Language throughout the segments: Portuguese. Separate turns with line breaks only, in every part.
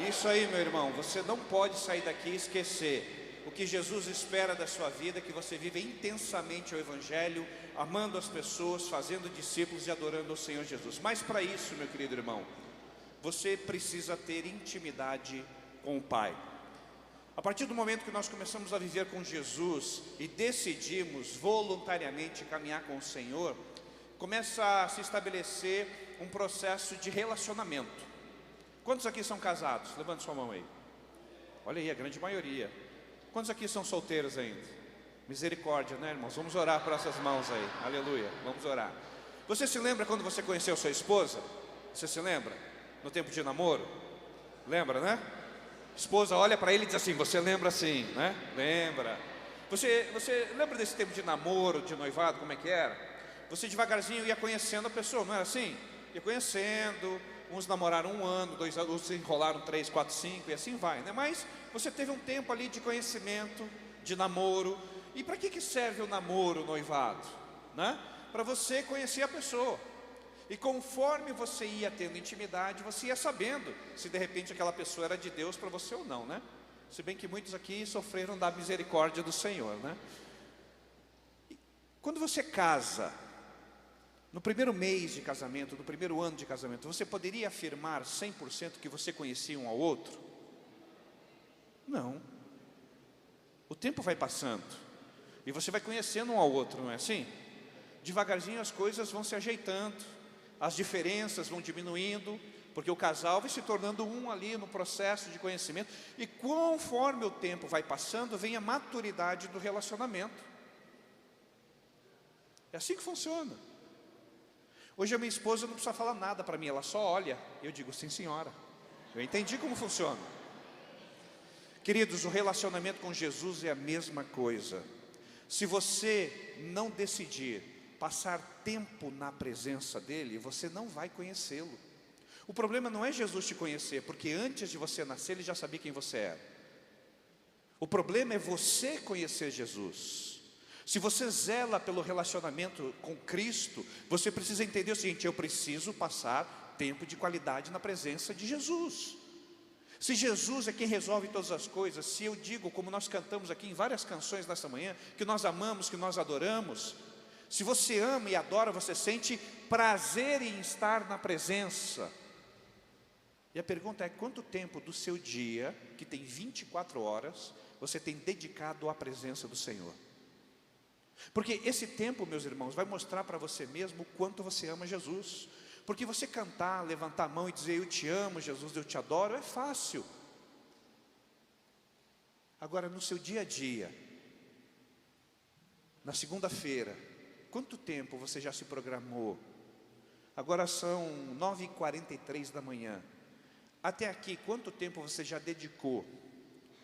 Isso aí, meu irmão, você não pode sair daqui e esquecer o que Jesus espera da sua vida, que você viva intensamente o Evangelho, amando as pessoas, fazendo discípulos e adorando o Senhor Jesus. Mas para isso, meu querido irmão, você precisa ter intimidade com o Pai. A partir do momento que nós começamos a viver com Jesus e decidimos voluntariamente caminhar com o Senhor, começa a se estabelecer um processo de relacionamento. Quantos aqui são casados? Levante sua mão aí. Olha aí, a grande maioria. Quantos aqui são solteiros ainda? Misericórdia, né, irmãos? Vamos orar por essas mãos aí. Aleluia, vamos orar. Você se lembra quando você conheceu sua esposa? Você se lembra? No tempo de namoro? Lembra, né? Esposa olha para ele e diz assim, você lembra assim, né? Lembra. Você lembra desse tempo de namoro, de noivado, como é que era? Você devagarzinho ia conhecendo a pessoa, não era assim? Ia conhecendo, uns namoraram 1 ano, 2 anos, outros enrolaram 3, 4, 5 e assim vai, né? Mas você teve um tempo ali de conhecimento, de namoro. E para que serve o namoro, o noivado? Né? Para você conhecer a pessoa. E conforme você ia tendo intimidade, você ia sabendo se de repente aquela pessoa era de Deus para você ou não, né? Se bem que muitos aqui sofreram da misericórdia do Senhor, né? E quando você casa, no primeiro mês de casamento, no primeiro ano de casamento, você poderia afirmar 100% que você conhecia um ao outro? Não. O tempo vai passando e você vai conhecendo um ao outro, não é assim? Devagarzinho as coisas vão se ajeitando, as diferenças vão diminuindo, porque o casal vai se tornando um ali no processo de conhecimento. E conforme o tempo vai passando, vem a maturidade do relacionamento. É assim que funciona. Hoje a minha esposa não precisa falar nada para mim, ela só olha. Eu digo, sim senhora, eu entendi como funciona. Queridos, o relacionamento com Jesus é a mesma coisa. Se você não decidir passar tempo na presença dEle, você não vai conhecê-lo. O problema não é Jesus te conhecer, porque antes de você nascer, Ele já sabia quem você era. O problema é você conhecer Jesus. Se você zela pelo relacionamento com Cristo, você precisa entender o seguinte, eu preciso passar tempo de qualidade na presença de Jesus. Se Jesus é quem resolve todas as coisas, se eu digo, como nós cantamos aqui em várias canções nessa manhã, que nós amamos, que nós adoramos, se você ama e adora, você sente prazer em estar na presença. E a pergunta é, quanto tempo do seu dia, que tem 24 horas, você tem dedicado à presença do Senhor? Porque esse tempo, meus irmãos, vai mostrar para você mesmo o quanto você ama Jesus. Porque você cantar, levantar a mão e dizer, eu te amo, Jesus, eu te adoro, é fácil. Agora, no seu dia a dia, na segunda-feira, quanto tempo você já se programou? Agora são 9h43 da manhã. Até aqui, quanto tempo você já dedicou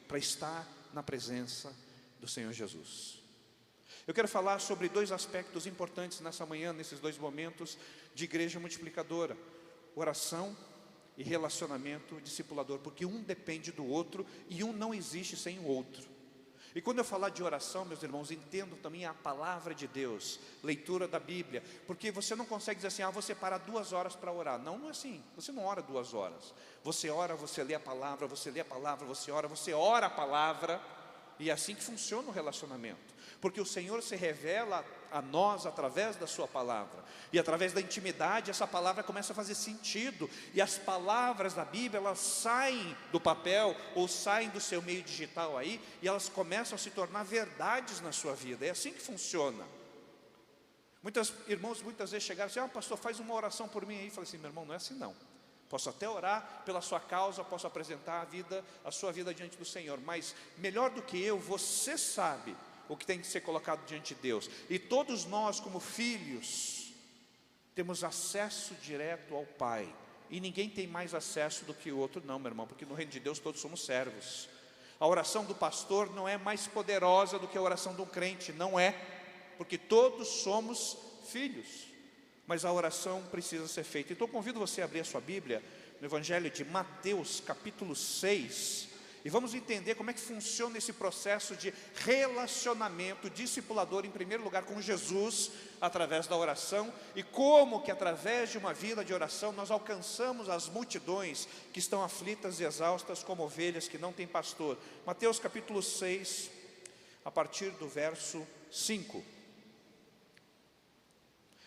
para estar na presença do Senhor Jesus? Eu quero falar sobre 2 aspectos importantes nessa manhã, nesses 2 momentos de igreja multiplicadora: oração e relacionamento discipulador, porque um depende do outro e um não existe sem o outro. E quando eu falar de oração, meus irmãos, entendo também a palavra de Deus, leitura da Bíblia, porque você não consegue dizer assim, vou separar 2 horas para orar. Não, não é assim, você não ora 2 horas. Você ora, você lê a palavra, você lê a palavra, você ora a palavra, e é assim que funciona o relacionamento. Porque o Senhor se revela a nós através da sua palavra. E através da intimidade, essa palavra começa a fazer sentido. E as palavras da Bíblia, elas saem do papel ou saem do seu meio digital aí, e elas começam a se tornar verdades na sua vida. É assim que funciona. Muitos irmãos muitas vezes chegaram assim, pastor, faz uma oração por mim aí. Eu falei assim, meu irmão, não é assim não. Posso até orar pela sua causa, posso apresentar a sua vida diante do Senhor, mas melhor do que eu, você sabe o que tem que ser colocado diante de Deus. E todos nós, como filhos, temos acesso direto ao Pai. E ninguém tem mais acesso do que o outro, não, meu irmão, porque no reino de Deus todos somos servos. A oração do pastor não é mais poderosa do que a oração de um crente, não é, porque todos somos filhos. Mas a oração precisa ser feita. Então convido você a abrir a sua Bíblia no Evangelho de Mateus, capítulo 6. E vamos entender como é que funciona esse processo de relacionamento discipulador, em primeiro lugar com Jesus, através da oração, e como que através de uma vida de oração nós alcançamos as multidões que estão aflitas e exaustas como ovelhas que não têm pastor. Mateus capítulo 6, a partir do verso 5.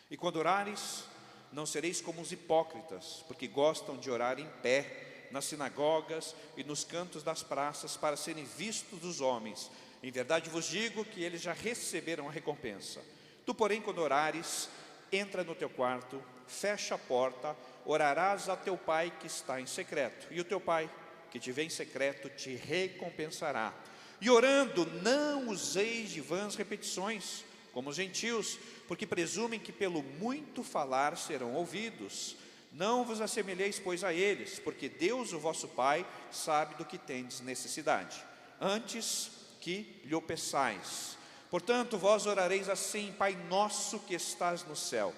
E quando orares, não sereis como os hipócritas, porque gostam de orar em pé, nas sinagogas e nos cantos das praças, para serem vistos dos homens. Em verdade vos digo que eles já receberam a recompensa. Tu, porém, quando orares, entra no teu quarto, fecha a porta, orarás a teu pai que está em secreto, e o teu pai que te vê em secreto te recompensará. E orando, não useis de vãs repetições, como os gentios, porque presumem que pelo muito falar serão ouvidos. Não vos assemelheis, pois, a eles, porque Deus, o vosso Pai, sabe do que tendes necessidade, antes que lhe o peçais. Portanto, vós orareis assim: Pai nosso que estás no céu,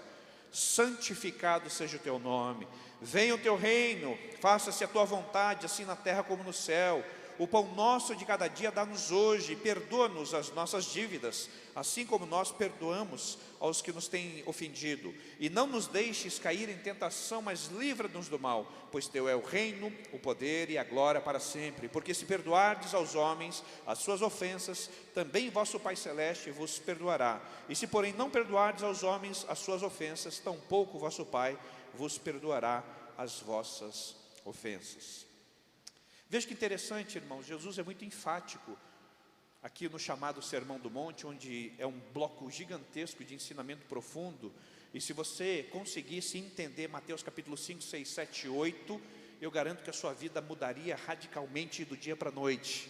santificado seja o teu nome. Venha o teu reino, faça-se a tua vontade, assim na terra como no céu. O pão nosso de cada dia dá-nos hoje, perdoa-nos as nossas dívidas, assim como nós perdoamos aos que nos têm ofendido. E não nos deixes cair em tentação, mas livra-nos do mal, pois teu é o reino, o poder e a glória para sempre. Porque se perdoardes aos homens as suas ofensas, também vosso Pai Celeste vos perdoará. E se porém não perdoardes aos homens as suas ofensas, tampouco vosso Pai vos perdoará as vossas ofensas. Veja que interessante, irmãos, Jesus é muito enfático aqui no chamado Sermão do Monte, onde é um bloco gigantesco de ensinamento profundo. E se você conseguisse entender Mateus capítulo 5, 6, 7 e 8, eu garanto que a sua vida mudaria radicalmente do dia para a noite.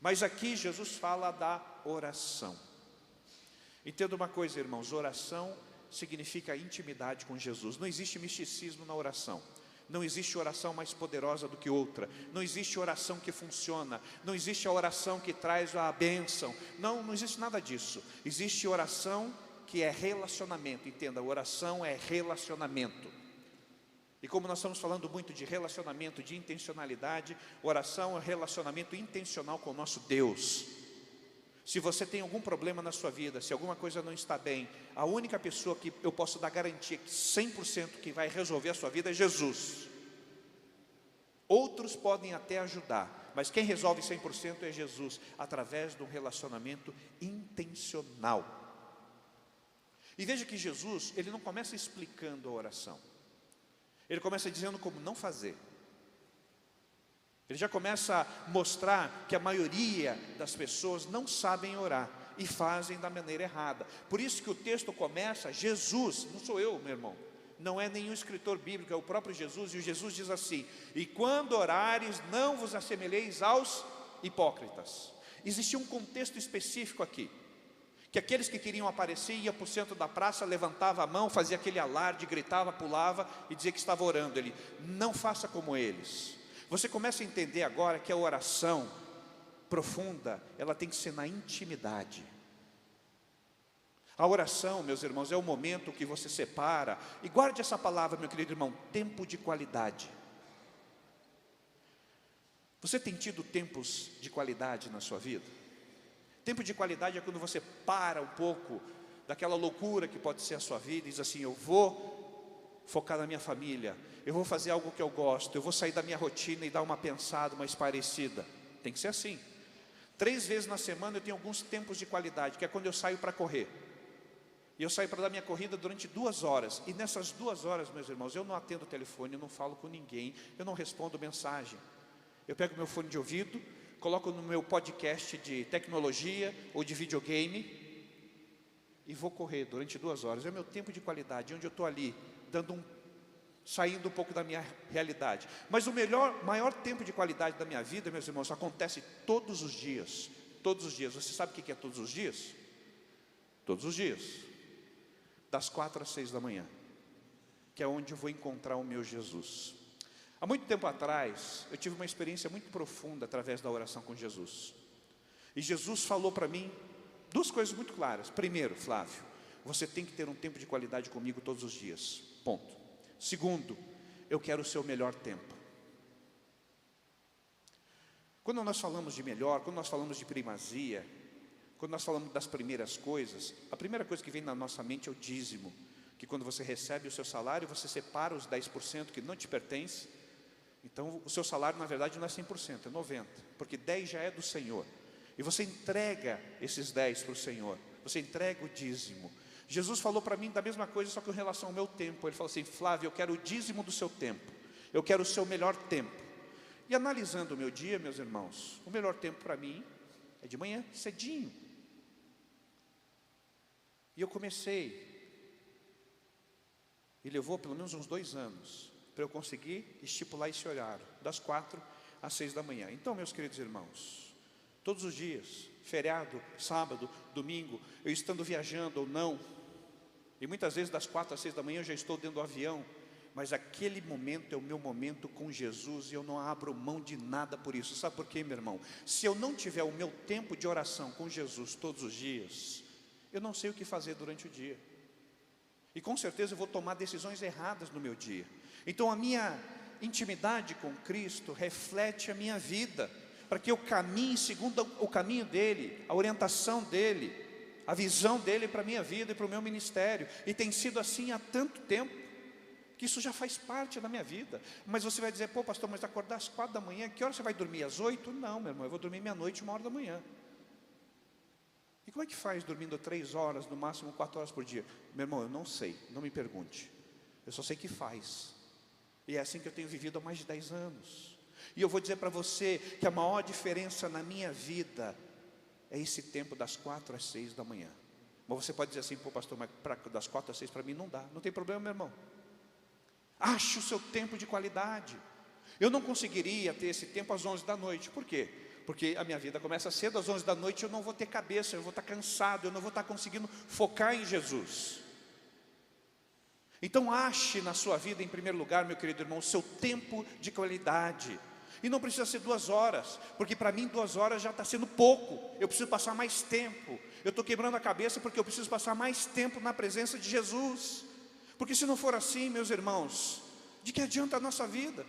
Mas aqui Jesus fala da oração. Entenda uma coisa, irmãos, oração significa intimidade com Jesus. Não existe misticismo na oração. Não existe oração mais poderosa do que outra. Não existe oração que funciona. Não existe a oração que traz a bênção. Não existe nada disso. Existe oração que é relacionamento. Entenda, oração é relacionamento. E como nós estamos falando muito de relacionamento, de intencionalidade, oração é relacionamento intencional com o nosso Deus. Se você tem algum problema na sua vida, se alguma coisa não está bem, a única pessoa que eu posso dar garantia que 100% que vai resolver a sua vida é Jesus. Outros podem até ajudar, mas quem resolve 100% é Jesus, através de um relacionamento intencional. E veja que Jesus, ele não começa explicando a oração. Ele começa dizendo como não fazer. Ele já começa a mostrar que a maioria das pessoas não sabem orar e fazem da maneira errada. Por isso que o texto começa, Jesus, não sou eu, meu irmão, não é nenhum escritor bíblico, é o próprio Jesus, e o Jesus diz assim: e quando orares, não vos assemelheis aos hipócritas. Existia um contexto específico aqui, que aqueles que queriam aparecer, ia para o centro da praça, levantava a mão, fazia aquele alarde, gritava, pulava e dizia que estava orando. Ele, não faça como eles. Você começa a entender agora que a oração profunda, ela tem que ser na intimidade. A oração, meus irmãos, é o momento que você separa, e guarde essa palavra, meu querido irmão, tempo de qualidade. Você tem tido tempos de qualidade na sua vida? Tempo de qualidade é quando você para um pouco daquela loucura que pode ser a sua vida e diz assim: eu vou focar na minha família, eu vou fazer algo que eu gosto, eu vou sair da minha rotina e dar uma pensada mais parecida. Tem que ser assim. 3 vezes na semana eu tenho alguns tempos de qualidade, que é quando eu saio para correr. E eu saio para dar minha corrida durante 2 horas. E nessas 2 horas, meus irmãos, eu não atendo o telefone, eu não falo com ninguém, eu não respondo mensagem. Eu pego meu fone de ouvido, coloco no meu podcast de tecnologia ou de videogame e vou correr durante 2 horas. É o meu tempo de qualidade, onde eu estou ali, saindo um pouco da minha realidade. Mas o maior tempo de qualidade da minha vida, meus irmãos, acontece todos os dias. Todos os dias. Você sabe o que é todos os dias? Todos os dias. Das 4 às 6 da manhã. Que é onde eu vou encontrar o meu Jesus. Há muito tempo atrás, eu tive uma experiência muito profunda através da oração com Jesus. E Jesus falou para mim 2 coisas muito claras. Primeiro, Flávio, você tem que ter um tempo de qualidade comigo todos os dias. Ponto. Segundo, eu quero o seu melhor tempo. Quando nós falamos de melhor, quando nós falamos de primazia, quando nós falamos das primeiras coisas, a primeira coisa que vem na nossa mente é o dízimo, que quando você recebe o seu salário, você separa os 10% que não te pertence. Então o seu salário na verdade não é 100%, é 90%, porque 10% já é do Senhor. E você entrega esses 10% para o Senhor, você entrega o dízimo. Jesus falou para mim da mesma coisa, só que em relação ao meu tempo. Ele falou assim: Flávio, eu quero o dízimo do seu tempo, eu quero o seu melhor tempo. E analisando o meu dia, meus irmãos, o melhor tempo para mim é de manhã, cedinho. E eu comecei, e levou pelo menos uns 2 anos, para eu conseguir estipular esse horário, das 4 às 6 da manhã. Então, meus queridos irmãos, todos os dias, feriado, sábado, domingo, eu estando viajando ou não, e muitas vezes das 4 às 6 da manhã eu já estou dentro do avião, mas aquele momento é o meu momento com Jesus, e eu não abro mão de nada por isso. Sabe por quê, meu irmão? Se eu não tiver o meu tempo de oração com Jesus todos os dias, eu não sei o que fazer durante o dia, e com certeza eu vou tomar decisões erradas no meu dia. Então a minha intimidade com Cristo reflete a minha vida, para que eu caminhe segundo o caminho dEle, a orientação dEle, a visão dEle para a minha vida e para o meu ministério. E tem sido assim há tanto tempo, que isso já faz parte da minha vida. Mas você vai dizer: pô pastor, mas acordar às 4 da manhã, que hora você vai dormir? Às 8? Não, meu irmão, eu vou dormir meia-noite, 1 hora da manhã. E como é que faz dormindo 3 horas, no máximo 4 horas por dia? Meu irmão, eu não sei, não me pergunte. Eu só sei que faz. E é assim que eu tenho vivido há mais de 10 anos. E eu vou dizer para você que a maior diferença na minha vida é esse tempo das 4 às 6 da manhã. Mas você pode dizer assim: pô pastor, mas das 4 às 6 para mim não dá. Não tem problema, meu irmão. Ache o seu tempo de qualidade. Eu não conseguiria ter esse tempo às 11 da noite. Por quê? Porque a minha vida começa cedo, às 11 da noite eu não vou ter cabeça, eu vou estar cansado, eu não vou estar conseguindo focar em Jesus. Então ache na sua vida, em primeiro lugar, meu querido irmão, o seu tempo de qualidade. E não precisa ser 2 horas, porque para mim 2 horas já está sendo pouco. Eu preciso passar mais tempo. Eu estou quebrando a cabeça porque eu preciso passar mais tempo na presença de Jesus. Porque se não for assim, meus irmãos, de que adianta a nossa vida?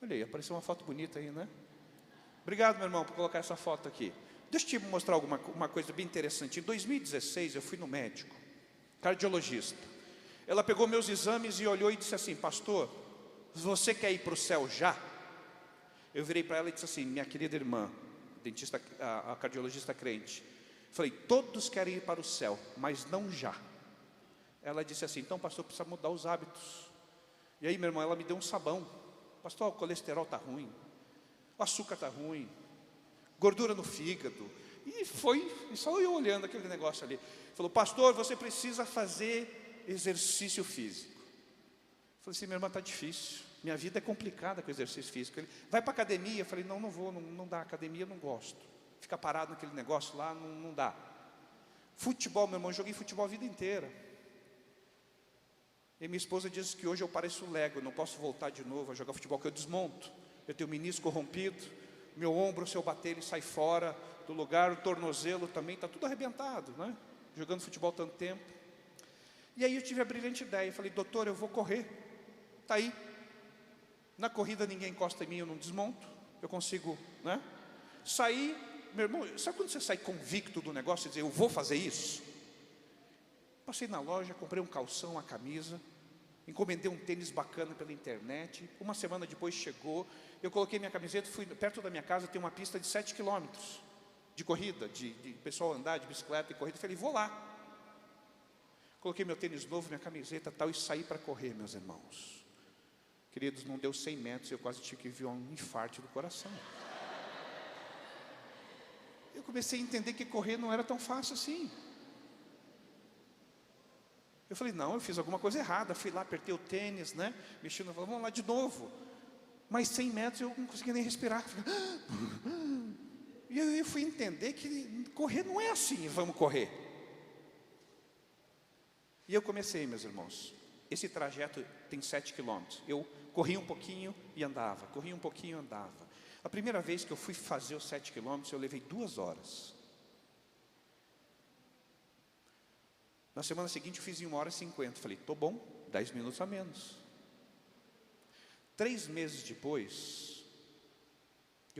Olha aí, apareceu uma foto bonita aí, né? Obrigado, meu irmão, por colocar essa foto aqui. Deixa eu te mostrar uma coisa bem interessante. Em 2016 eu fui no médico, cardiologista. Ela pegou meus exames e olhou e disse assim: pastor, você quer ir para o céu já? Eu virei para ela e disse assim: minha querida irmã, dentista, a cardiologista crente, falei: todos querem ir para o céu, mas não já. Ela disse assim: então pastor, precisa mudar os hábitos. E aí, meu irmão, ela me deu um sabão. Pastor, o colesterol está ruim, o açúcar está ruim, gordura no fígado. E só eu olhando aquele negócio ali. Falou: pastor, você precisa fazer exercício físico. Eu falei assim: minha irmã, está difícil, minha vida é complicada com exercício físico. Ele: vai para academia. Eu falei: não, não vou, não dá, academia eu não gosto. Ficar parado naquele negócio lá, não dá. Futebol, meu irmão, eu joguei futebol a vida inteira. E minha esposa diz que hoje eu pareço Lego, eu não posso voltar de novo a jogar futebol, que eu desmonto. Eu tenho o menisco rompido, meu ombro, se eu bater, ele sai fora do lugar, o tornozelo também está tudo arrebentado, né? Jogando futebol tanto tempo. E aí eu tive a brilhante ideia, falei: doutor, eu vou correr. Está aí. Na corrida ninguém encosta em mim, eu não desmonto, eu consigo, né? Sair, meu irmão, sabe quando você sai convicto do negócio e dizer: eu vou fazer isso? Passei na loja, comprei um calção, uma camisa, encomendei um tênis bacana pela internet. Uma semana depois chegou, eu coloquei minha camiseta, fui perto da minha casa, tem uma pista de 7 quilômetros de corrida, de pessoal andar de bicicleta e corrida. Falei: vou lá. Coloquei meu tênis novo, minha camiseta tal, e saí para correr, meus irmãos. Queridos, não deu 100 metros, eu quase tive que vir um infarto do coração. Eu comecei a entender que correr não era tão fácil assim. Eu falei: não, eu fiz alguma coisa errada. Fui lá, apertei o tênis, né? Mexi no, vamos lá de novo. Mas 100 metros eu não conseguia nem respirar. E eu fui entender que correr não é assim, vamos correr. E eu comecei, meus irmãos. Esse trajeto tem 7 quilômetros. Eu corria um pouquinho e andava, corria um pouquinho e andava. A primeira vez que eu fui fazer os 7 quilômetros, eu levei 2 horas. Na semana seguinte eu fiz em 1h50. Falei: tô bom, 10 minutos a menos. 3 meses depois,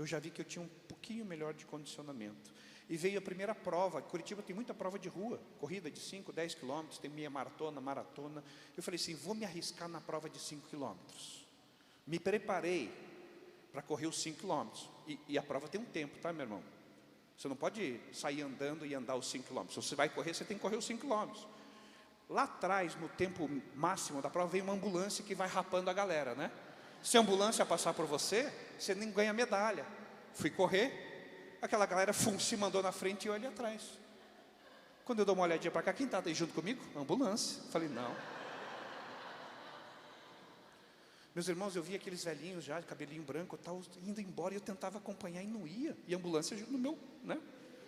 eu já vi que eu tinha um pouquinho melhor de condicionamento. E veio a primeira prova. Curitiba tem muita prova de rua, corrida de 5, 10 quilômetros, tem meia maratona, maratona. Eu falei assim, vou me arriscar na prova de 5 quilômetros. Me preparei para correr os 5 quilômetros. E a prova tem um tempo, tá, meu irmão? Você não pode sair andando e andar os 5 quilômetros. Se você vai correr, você tem que correr os 5 quilômetros. Lá atrás, no tempo máximo da prova, vem uma ambulância que vai rapando a galera, né? Se a ambulância passar por você, você nem ganha medalha. Fui correr, aquela galera se mandou na frente e eu ali atrás. Quando eu dou uma olhadinha para cá, quem está aí junto comigo? Ambulância. Falei, não. Meus irmãos, eu vi aqueles velhinhos já, de cabelinho branco, tal, indo embora, e eu tentava acompanhar e não ia. E a ambulância no meu, né?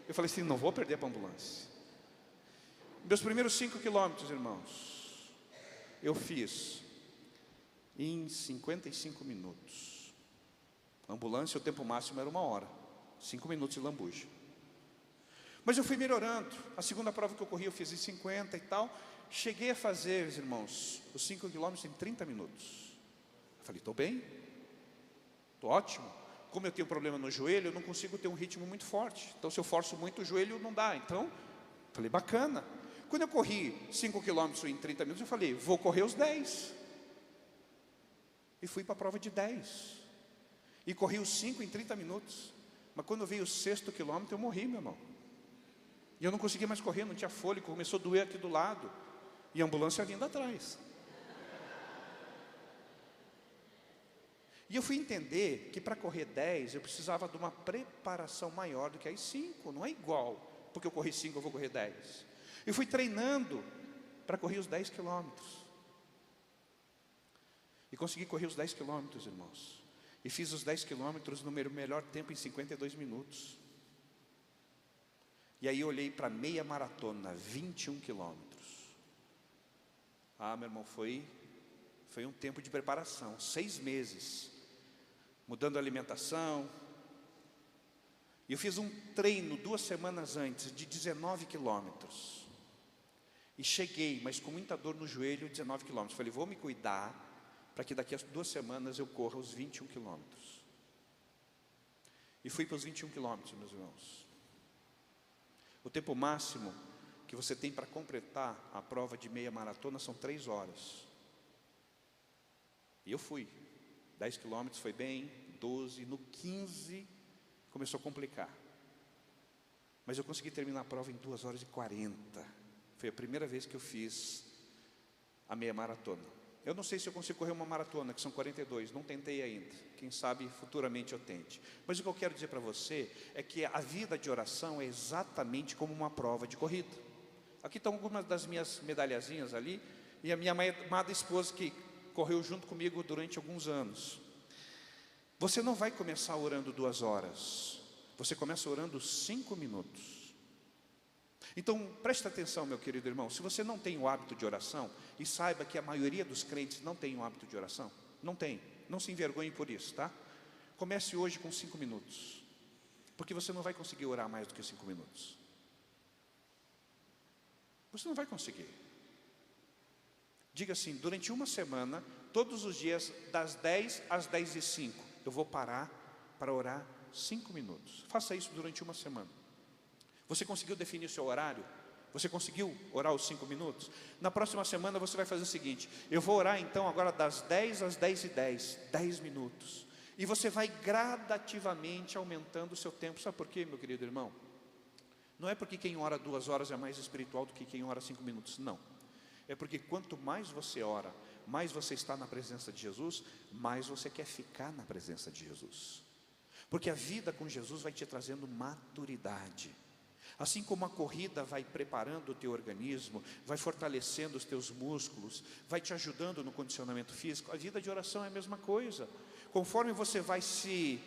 Eu falei assim, não vou perder para a ambulância. Meus primeiros 5 quilômetros, irmãos, eu fiz em 55 minutos. A ambulância, o tempo máximo era 1 hora. 5 minutos de lambuja. Mas eu fui melhorando. A segunda prova que eu corri, eu fiz em 50 e tal. Cheguei a fazer, irmãos, os 5 quilômetros em 30 minutos. Eu falei, estou bem, estou ótimo. Como eu tenho problema no joelho, eu não consigo ter um ritmo muito forte. Então, se eu forço muito o joelho, não dá. Então, falei, bacana. Quando eu corri 5 quilômetros em 30 minutos, eu falei, vou correr os 10. E fui para a prova de 10. E corri os 5 em 30 minutos. Mas quando veio o 6º quilômetro, eu morri, meu irmão. E eu não conseguia mais correr, não tinha fôlego, começou a doer aqui do lado. E a ambulância vindo atrás. E eu fui entender que para correr 10, eu precisava de uma preparação maior do que as 5. Não é igual, porque eu corri 5, eu vou correr 10. Eu fui treinando para correr os 10 quilômetros. E consegui correr os 10 quilômetros, irmãos. E fiz os 10 quilômetros no meu melhor tempo em 52 minutos. E aí eu olhei para meia maratona, 21 quilômetros. Ah, meu irmão, foi um tempo de preparação, 6 meses. Mudando a alimentação. E eu fiz um treino 2 semanas antes, de 19 quilômetros. E cheguei, mas com muita dor no joelho, 19 quilômetros. Falei, vou me cuidar, para que daqui a 2 semanas eu corra os 21 quilômetros. E fui para os 21 quilômetros, meus irmãos. O tempo máximo que você tem para completar a prova de meia maratona são 3 horas. E eu fui. 10 quilômetros foi bem, 12, no 15 começou a complicar. Mas eu consegui terminar a prova em 2 horas e 40. Foi a primeira vez que eu fiz a meia maratona. Eu não sei se eu consigo correr uma maratona, que são 42, não tentei ainda. Quem sabe futuramente eu tente. Mas o que eu quero dizer para você é que a vida de oração é exatamente como uma prova de corrida. Aqui estão algumas das minhas medalhazinhas ali, e a minha amada esposa que correu junto comigo durante alguns anos. Você não vai começar orando 2 horas, você começa orando 5 minutos. Então, preste atenção, meu querido irmão, se você não tem o hábito de oração, e saiba que a maioria dos crentes não tem o hábito de oração, não se envergonhe por isso, tá? Comece hoje com 5 minutos, porque você não vai conseguir orar mais do que 5 minutos. Você não vai conseguir. Diga assim, durante uma semana, todos os dias, das 10 às 10h05, eu vou parar para orar 5 minutos. Faça isso durante uma semana. Você conseguiu definir o seu horário? Você conseguiu orar os 5 minutos? Na próxima semana você vai fazer o seguinte, eu vou orar então agora das 10 às 10h10, 10 minutos. E você vai gradativamente aumentando o seu tempo. Sabe por quê, meu querido irmão? Não é porque quem ora 2 horas é mais espiritual do que quem ora 5 minutos, não. É porque quanto mais você ora, mais você está na presença de Jesus, mais você quer ficar na presença de Jesus. Porque a vida com Jesus vai te trazendo maturidade. Assim como a corrida vai preparando o teu organismo, vai fortalecendo os teus músculos, vai te ajudando no condicionamento físico, a vida de oração é a mesma coisa. Conforme você vai se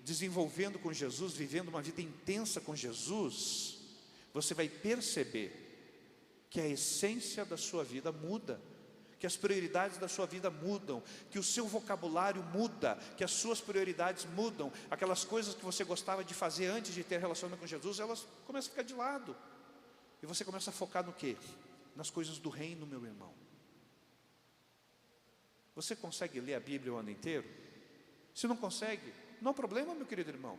desenvolvendo com Jesus, vivendo uma vida intensa com Jesus, você vai perceber que a essência da sua vida muda, que as prioridades da sua vida mudam, que o seu vocabulário muda, que as suas prioridades mudam, aquelas coisas que você gostava de fazer antes de ter relacionamento com Jesus, elas começam a ficar de lado, e você começa a focar no quê? Nas coisas do reino, meu irmão. Você consegue ler a Bíblia o ano inteiro? Se não consegue, Não há problema, meu querido irmão.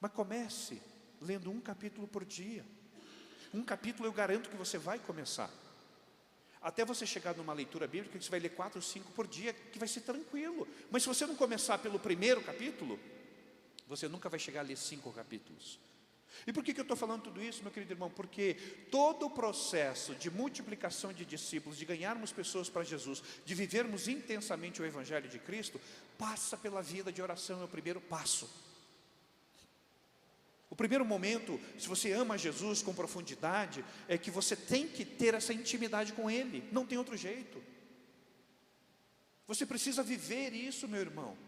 Mas comece lendo um capítulo por dia. Um capítulo eu garanto que você vai começar. Até você chegar numa leitura bíblica que você vai ler 4 ou 5 por dia, que vai ser tranquilo. Mas se você não começar pelo primeiro capítulo, você nunca vai chegar a ler 5 capítulos. E por que eu estou falando tudo isso, meu querido irmão? Porque todo o processo de multiplicação de discípulos, de ganharmos pessoas para Jesus, de vivermos intensamente o Evangelho de Cristo, passa pela vida de oração, é o primeiro passo. O primeiro momento, se você ama Jesus com profundidade, é que você tem que ter essa intimidade com Ele, não tem outro jeito. Você precisa viver isso, meu irmão.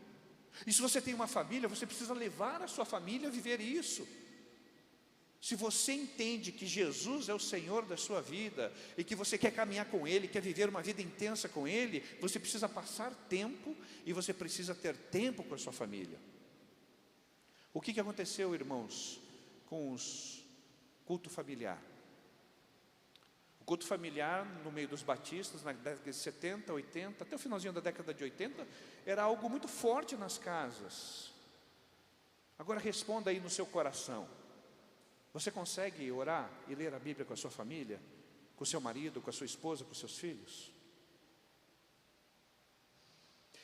E se você tem uma família, você precisa levar a sua família a viver isso. Se você entende que Jesus é o Senhor da sua vida, e que você quer caminhar com Ele, quer viver uma vida intensa com Ele, você precisa passar tempo, e você precisa ter tempo com a sua família. O que aconteceu, irmãos, com o culto familiar? O culto familiar, no meio dos batistas, na década de 70, 80, até o finalzinho da década de 80, era algo muito forte nas casas. Agora responda aí no seu coração. Você consegue orar e ler a Bíblia com a sua família? Com o seu marido, com a sua esposa, com os seus filhos?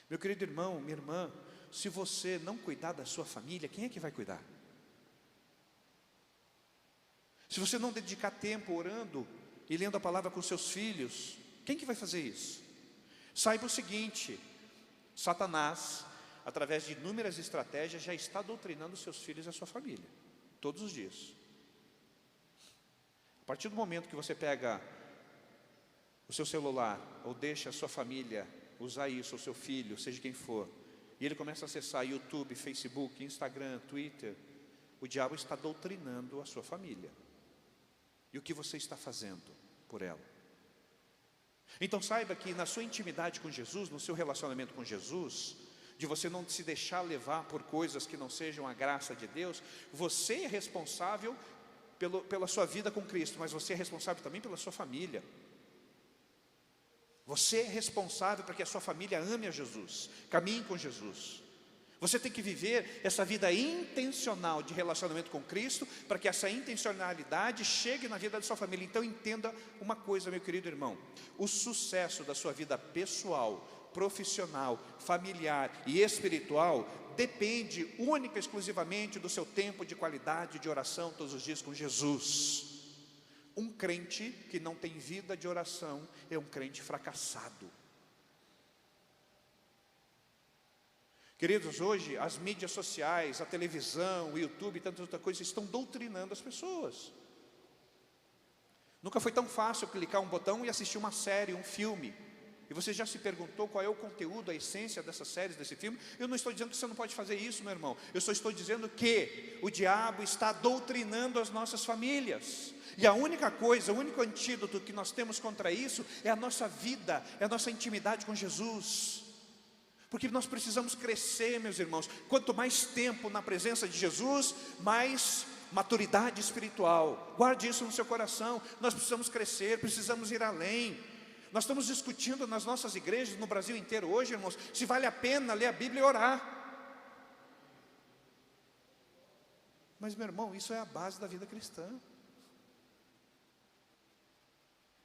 Meu querido irmão, minha irmã, se você não cuidar da sua família, quem é que vai cuidar? Se você não dedicar tempo orando e lendo a palavra com seus filhos, quem que vai fazer isso? Saiba o seguinte, Satanás, através de inúmeras estratégias, já está doutrinando seus filhos e a sua família, todos os dias. A partir do momento que você pega o seu celular, ou deixa a sua família usar isso, ou seu filho, seja quem for, e ele começa a acessar YouTube, Facebook, Instagram, Twitter, o diabo está doutrinando a sua família. E o que você está fazendo por ela? Então saiba que na sua intimidade com Jesus, no seu relacionamento com Jesus, de você não se deixar levar por coisas que não sejam a graça de Deus, você é responsável pela sua vida com Cristo, mas você é responsável também pela sua família. Você é responsável para que a sua família ame a Jesus, caminhe com Jesus. Você tem que viver essa vida intencional de relacionamento com Cristo, para que essa intencionalidade chegue na vida da sua família. Então entenda uma coisa, meu querido irmão, o sucesso da sua vida pessoal, profissional, familiar e espiritual depende única e exclusivamente do seu tempo de qualidade de oração todos os dias com Jesus. Um crente que não tem vida de oração é um crente fracassado. Queridos, hoje as mídias sociais, a televisão, o YouTube e tantas outras coisas estão doutrinando as pessoas. Nunca foi tão fácil clicar um botão e assistir uma série, um filme. E você já se perguntou qual é o conteúdo, a essência dessas séries, desse filme? Eu não estou dizendo que você não pode fazer isso, meu irmão. Eu só estou dizendo que o diabo está doutrinando as nossas famílias. E a única coisa, o único antídoto que nós temos contra isso é a nossa vida, é a nossa intimidade com Jesus. Porque nós precisamos crescer, meus irmãos. Quanto mais tempo na presença de Jesus, mais maturidade espiritual. Guarde isso no seu coração. Nós precisamos crescer, precisamos ir além. Nós estamos discutindo nas nossas igrejas, no Brasil inteiro hoje, irmãos, se vale a pena ler a Bíblia e orar. Mas, meu irmão, isso é a base da vida cristã.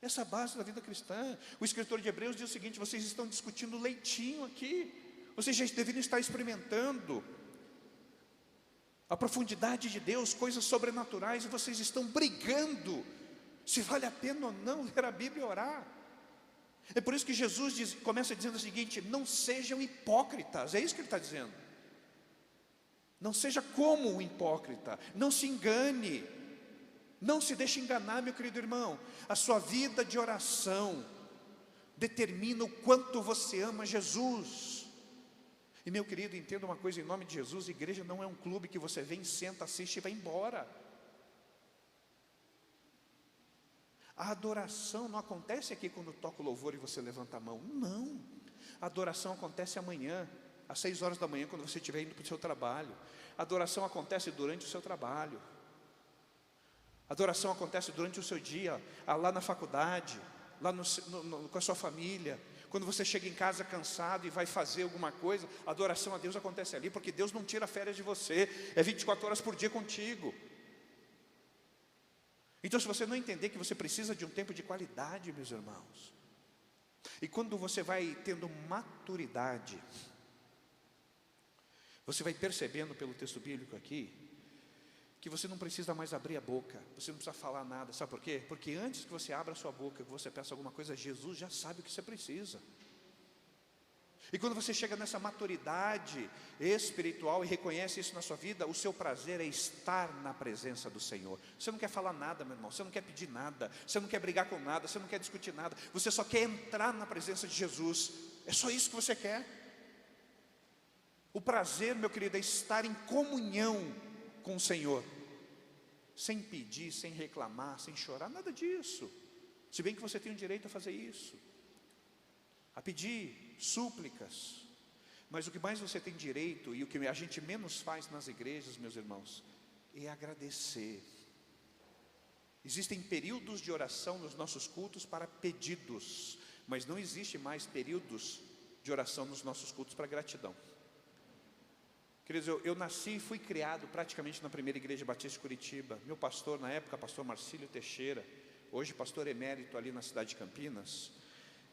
Essa é a base da vida cristã. O escritor de Hebreus diz o seguinte: vocês estão discutindo leitinho aqui. Vocês já deveriam estar experimentando a profundidade de Deus, coisas sobrenaturais, e vocês estão brigando se vale a pena ou não ler a Bíblia e orar. É por isso que Jesus começa dizendo o seguinte: não sejam hipócritas. É isso que ele está dizendo. Não seja como um hipócrita, não se engane, não se deixe enganar, meu querido irmão. A sua vida de oração determina o quanto você ama Jesus. E, meu querido, entenda uma coisa, em nome de Jesus: a igreja não é um clube que você vem, senta, assiste e vai embora. A adoração não acontece aqui quando toca o louvor e você levanta a mão. Não. A adoração acontece amanhã, às 6 horas da manhã, quando você estiver indo para o seu trabalho. A adoração acontece durante o seu trabalho. A adoração acontece durante o seu dia, lá na faculdade, lá com a sua família. Quando você chega em casa cansado e vai fazer alguma coisa, a adoração a Deus acontece ali, porque Deus não tira férias de você, é 24 horas por dia contigo. Então, se você não entender que você precisa de um tempo de qualidade, meus irmãos, e quando você vai tendo maturidade, você vai percebendo pelo texto bíblico aqui, que você não precisa mais abrir a boca, você não precisa falar nada, sabe por quê? Porque antes que você abra a sua boca, que você peça alguma coisa, Jesus já sabe o que você precisa. E quando você chega nessa maturidade espiritual e reconhece isso na sua vida, o seu prazer é estar na presença do Senhor. Você não quer falar nada, meu irmão, você não quer pedir nada, você não quer brigar com nada, você não quer discutir nada, você só quer entrar na presença de Jesus, é só isso que você quer. O prazer, meu querido, é estar em comunhão com o Senhor, sem pedir, sem reclamar, sem chorar, nada disso. Se bem que você tem o direito a fazer isso, a pedir súplicas, mas o que mais você tem direito, e o que a gente menos faz nas igrejas, meus irmãos, é agradecer. Existem períodos de oração nos nossos cultos para pedidos, mas não existe mais períodos de oração nos nossos cultos para gratidão. Queridos, eu nasci e fui criado praticamente na primeira igreja batista de Curitiba. Meu pastor na época, pastor Marcílio Teixeira, hoje pastor emérito ali na cidade de Campinas.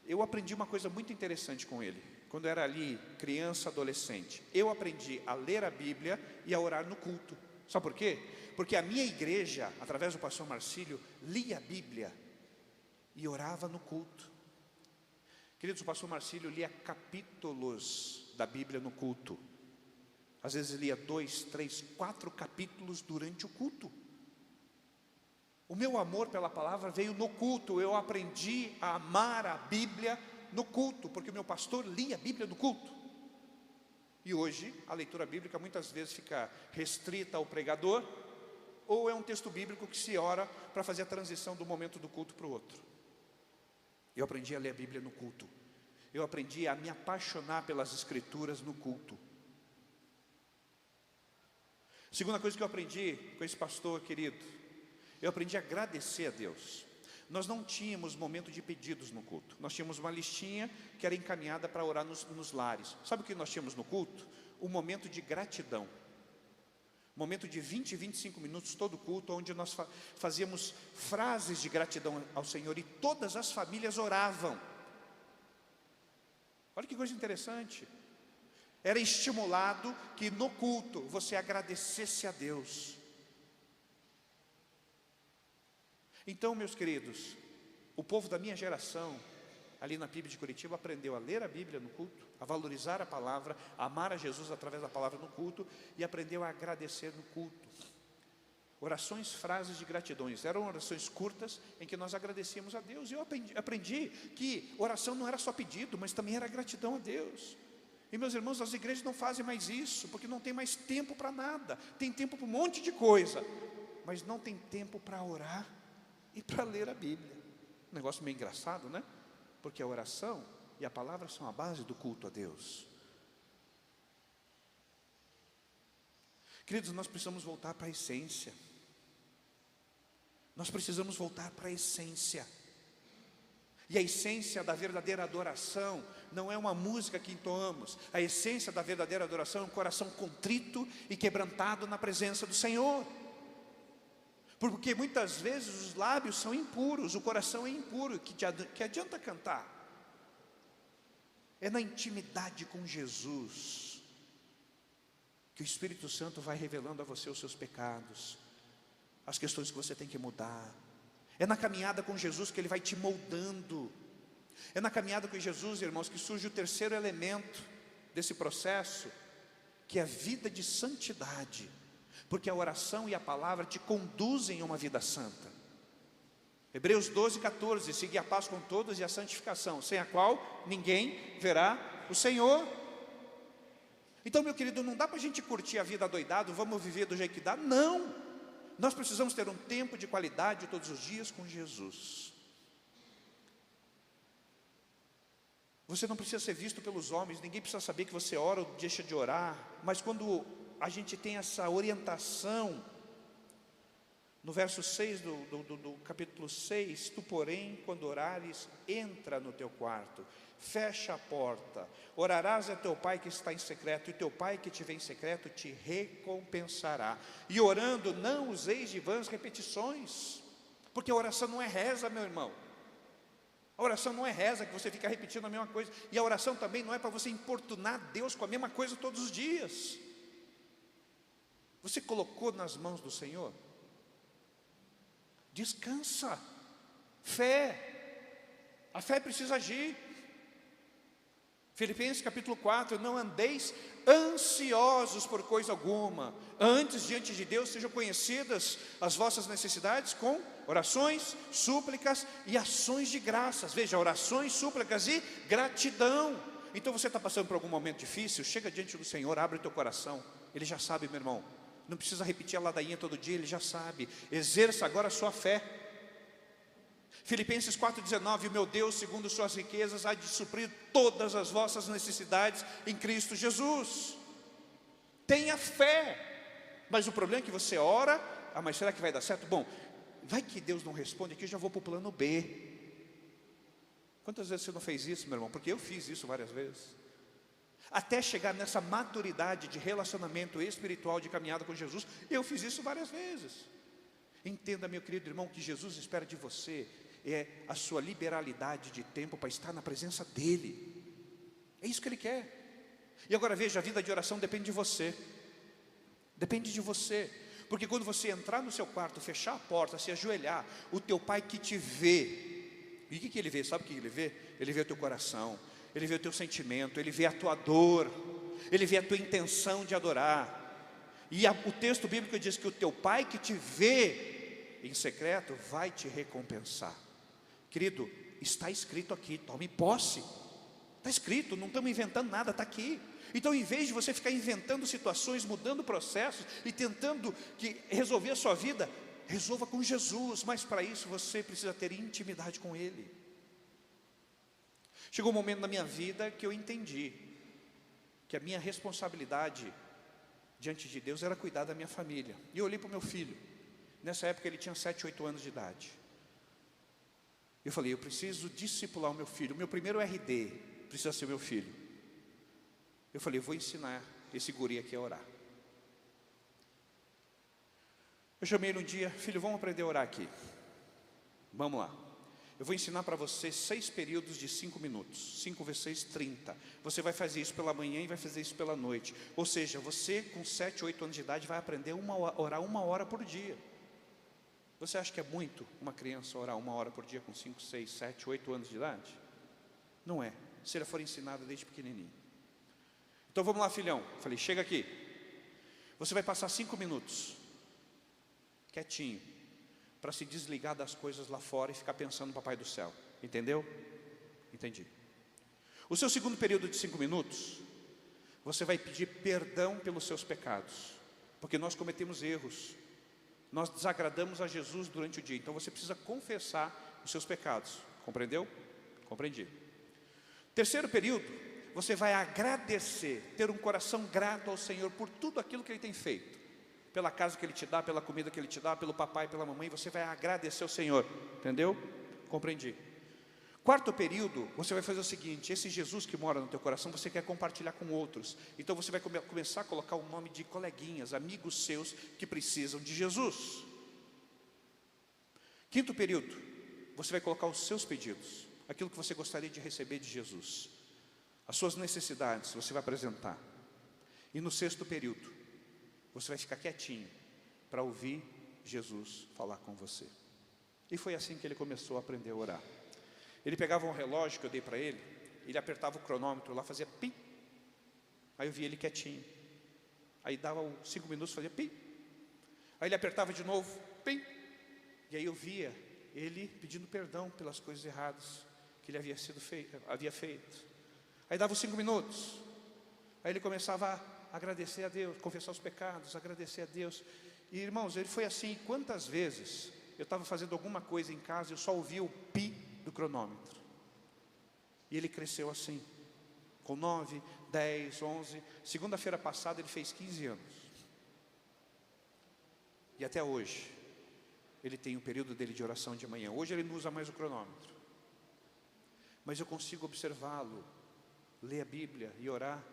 Eu aprendi uma coisa muito interessante com ele. Quando eu era ali criança, adolescente, eu aprendi a ler a Bíblia e a orar no culto. Sabe por quê? Porque a minha igreja, através do pastor Marcílio, lia a Bíblia e orava no culto. Queridos, o pastor Marcílio lia capítulos da Bíblia no culto. Às vezes lia 2, 3, 4 capítulos durante o culto. O meu amor pela palavra veio no culto. Eu aprendi a amar a Bíblia no culto, porque o meu pastor lia a Bíblia no culto. E hoje, a leitura bíblica muitas vezes fica restrita ao pregador, ou é um texto bíblico que se ora para fazer a transição do momento do culto para o outro. Eu aprendi a ler a Bíblia no culto. Eu aprendi a me apaixonar pelas Escrituras no culto. Segunda coisa que eu aprendi com esse pastor querido, eu aprendi a agradecer a Deus. Nós não tínhamos momento de pedidos no culto. Nós tínhamos uma listinha que era encaminhada para orar nos lares. Sabe o que nós tínhamos no culto? Um momento de gratidão. Um momento de 20, 25 minutos todo culto, onde nós fazíamos frases de gratidão ao Senhor e todas as famílias oravam. Olha que coisa interessante. Era estimulado que no culto você agradecesse a Deus. Então, meus queridos, o povo da minha geração, ali na PIB de Curitiba, aprendeu a ler a Bíblia no culto, a valorizar a palavra, a amar a Jesus através da palavra no culto, e aprendeu a agradecer no culto. Orações, frases de gratidões, eram orações curtas em que nós agradecíamos a Deus. E eu aprendi que oração não era só pedido, mas também era gratidão a Deus. E meus irmãos, as igrejas não fazem mais isso, porque não tem mais tempo para nada. Tem tempo para um monte de coisa, mas não tem tempo para orar e para ler a Bíblia. Um negócio meio engraçado, né? Porque a oração e a palavra são a base do culto a Deus. Queridos, nós precisamos voltar para a essência. Nós precisamos voltar para a essência. E a essência da verdadeira adoração não é uma música que entoamos. A essência da verdadeira adoração é um coração contrito e quebrantado na presença do Senhor. Porque muitas vezes os lábios são impuros, o coração é impuro, que adianta cantar? É na intimidade com Jesus que o Espírito Santo vai revelando a você os seus pecados, as questões que você tem que mudar. É na caminhada com Jesus que Ele vai te moldando. É na caminhada com Jesus, irmãos, que surge o terceiro elemento desse processo, que é a vida de santidade. Porque a oração e a palavra te conduzem a uma vida santa. Hebreus 12, 14, segui a paz com todos e a santificação, sem a qual ninguém verá o Senhor. Então, meu querido, não dá para a gente curtir a vida adoidado, vamos viver do jeito que dá, não. Nós precisamos ter um tempo de qualidade todos os dias com Jesus. Você não precisa ser visto pelos homens, ninguém precisa saber que você ora ou deixa de orar, mas quando a gente tem essa orientação, No verso 6 do capítulo 6, tu porém, quando orares, entra no teu quarto, fecha a porta, orarás a teu pai que está em secreto, e teu pai que te vê em secreto te recompensará. E orando, não useis de vãs repetições, porque a oração não é reza, meu irmão. A oração não é reza, que você fica repetindo a mesma coisa. E a oração também não é para você importunar Deus com a mesma coisa todos os dias. Você colocou nas mãos do Senhor? Descansa. Fé. A fé precisa agir. Filipenses capítulo 4, não andeis ansiosos por coisa alguma, antes diante de Deus sejam conhecidas as vossas necessidades com orações, súplicas e ações de graças. Veja, orações, súplicas e gratidão. Então você está passando por algum momento difícil, chega diante do Senhor, abre o teu coração. Ele já sabe, meu irmão, não precisa repetir a ladainha todo dia, Ele já sabe. Exerça agora a sua fé. Filipenses 4,19, o meu Deus, segundo suas riquezas, há de suprir todas as vossas necessidades em Cristo Jesus. Tenha fé. Mas o problema é que você ora, mas será que vai dar certo? Bom, vai que Deus não responde aqui, eu já vou para o plano B. Quantas vezes você não fez isso, meu irmão? Porque eu fiz isso várias vezes. Até chegar nessa maturidade de relacionamento espiritual, de caminhada com Jesus, eu fiz isso várias vezes. Entenda, meu querido irmão, que Jesus espera de você é a sua liberalidade de tempo para estar na presença dEle. É isso que Ele quer. E agora veja, a vida de oração depende de você. Depende de você. Porque quando você entrar no seu quarto, fechar a porta, se ajoelhar, o teu Pai que te vê, e o que Ele vê? Sabe o que Ele vê? Ele vê o teu coração, Ele vê o teu sentimento, Ele vê a tua dor, Ele vê a tua intenção de adorar. E o texto bíblico diz que o teu Pai que te vê em secreto vai te recompensar. Querido, está escrito aqui, tome posse. Está escrito, não estamos inventando nada, está aqui. Então, em vez de você ficar inventando situações, mudando processos e tentando resolver a sua vida, resolva com Jesus. Mas para isso você precisa ter intimidade com Ele. Chegou um momento na minha vida que eu entendi que a minha responsabilidade diante de Deus era cuidar da minha família. E eu olhei para o meu filho. Nessa época ele tinha 7, 8 anos de idade. Eu falei, eu preciso discipular o meu filho. O meu primeiro RD precisa ser meu filho. Eu falei, eu vou ensinar esse guri aqui a orar. Eu chamei ele um dia, filho, vamos aprender a orar aqui. Vamos lá. Eu vou ensinar para você 6 períodos de 5 minutos. 5 vezes 6, 30. Você vai fazer isso pela manhã e vai fazer isso pela noite. Ou seja, você com 7, 8 anos de idade vai aprender a orar 1 hora por dia. Você acha que é muito uma criança orar 1 hora por dia com 5, 6, 7, 8 anos de idade? Não é, se ela for ensinada desde pequenininho. Então vamos lá, filhão. Falei, chega aqui. Você vai passar 5 minutos, quietinho, para se desligar das coisas lá fora e ficar pensando no Papai do Céu. Entendeu? Entendi. O seu segundo período de 5 minutos, você vai pedir perdão pelos seus pecados, porque nós cometemos erros. Nós desagradamos a Jesus durante o dia. Então você precisa confessar os seus pecados. Compreendeu? Compreendi. Terceiro período, você vai agradecer, ter um coração grato ao Senhor por tudo aquilo que Ele tem feito. Pela casa que Ele te dá, pela comida que Ele te dá, pelo papai, pela mamãe. Você vai agradecer ao Senhor. Entendeu? Compreendi. Quarto período, você vai fazer o seguinte, esse Jesus que mora no teu coração, você quer compartilhar com outros. Então você vai começar a colocar o nome de coleguinhas, amigos seus que precisam de Jesus. Quinto período, você vai colocar os seus pedidos, aquilo que você gostaria de receber de Jesus. As suas necessidades, você vai apresentar. E no sexto período, você vai ficar quietinho para ouvir Jesus falar com você. E foi assim que ele começou a aprender a orar. Ele pegava um relógio que eu dei para ele, ele apertava o cronômetro lá, fazia pim. Aí eu via ele quietinho. Aí dava 5 minutos, fazia pim. Aí ele apertava de novo, pim. E aí eu via ele pedindo perdão pelas coisas erradas que ele havia feito. Aí dava os 5 minutos. Aí ele começava a agradecer a Deus, confessar os pecados, agradecer a Deus. E irmãos, ele foi assim, quantas vezes eu estava fazendo alguma coisa em casa, eu só ouvia o pi do cronômetro. E ele cresceu assim, com 9, 10, 11. Segunda-feira passada ele fez 15 anos. E até hoje, ele tem um período dele de oração de manhã. Hoje ele não usa mais o cronômetro, mas eu consigo observá-lo, ler a Bíblia e orar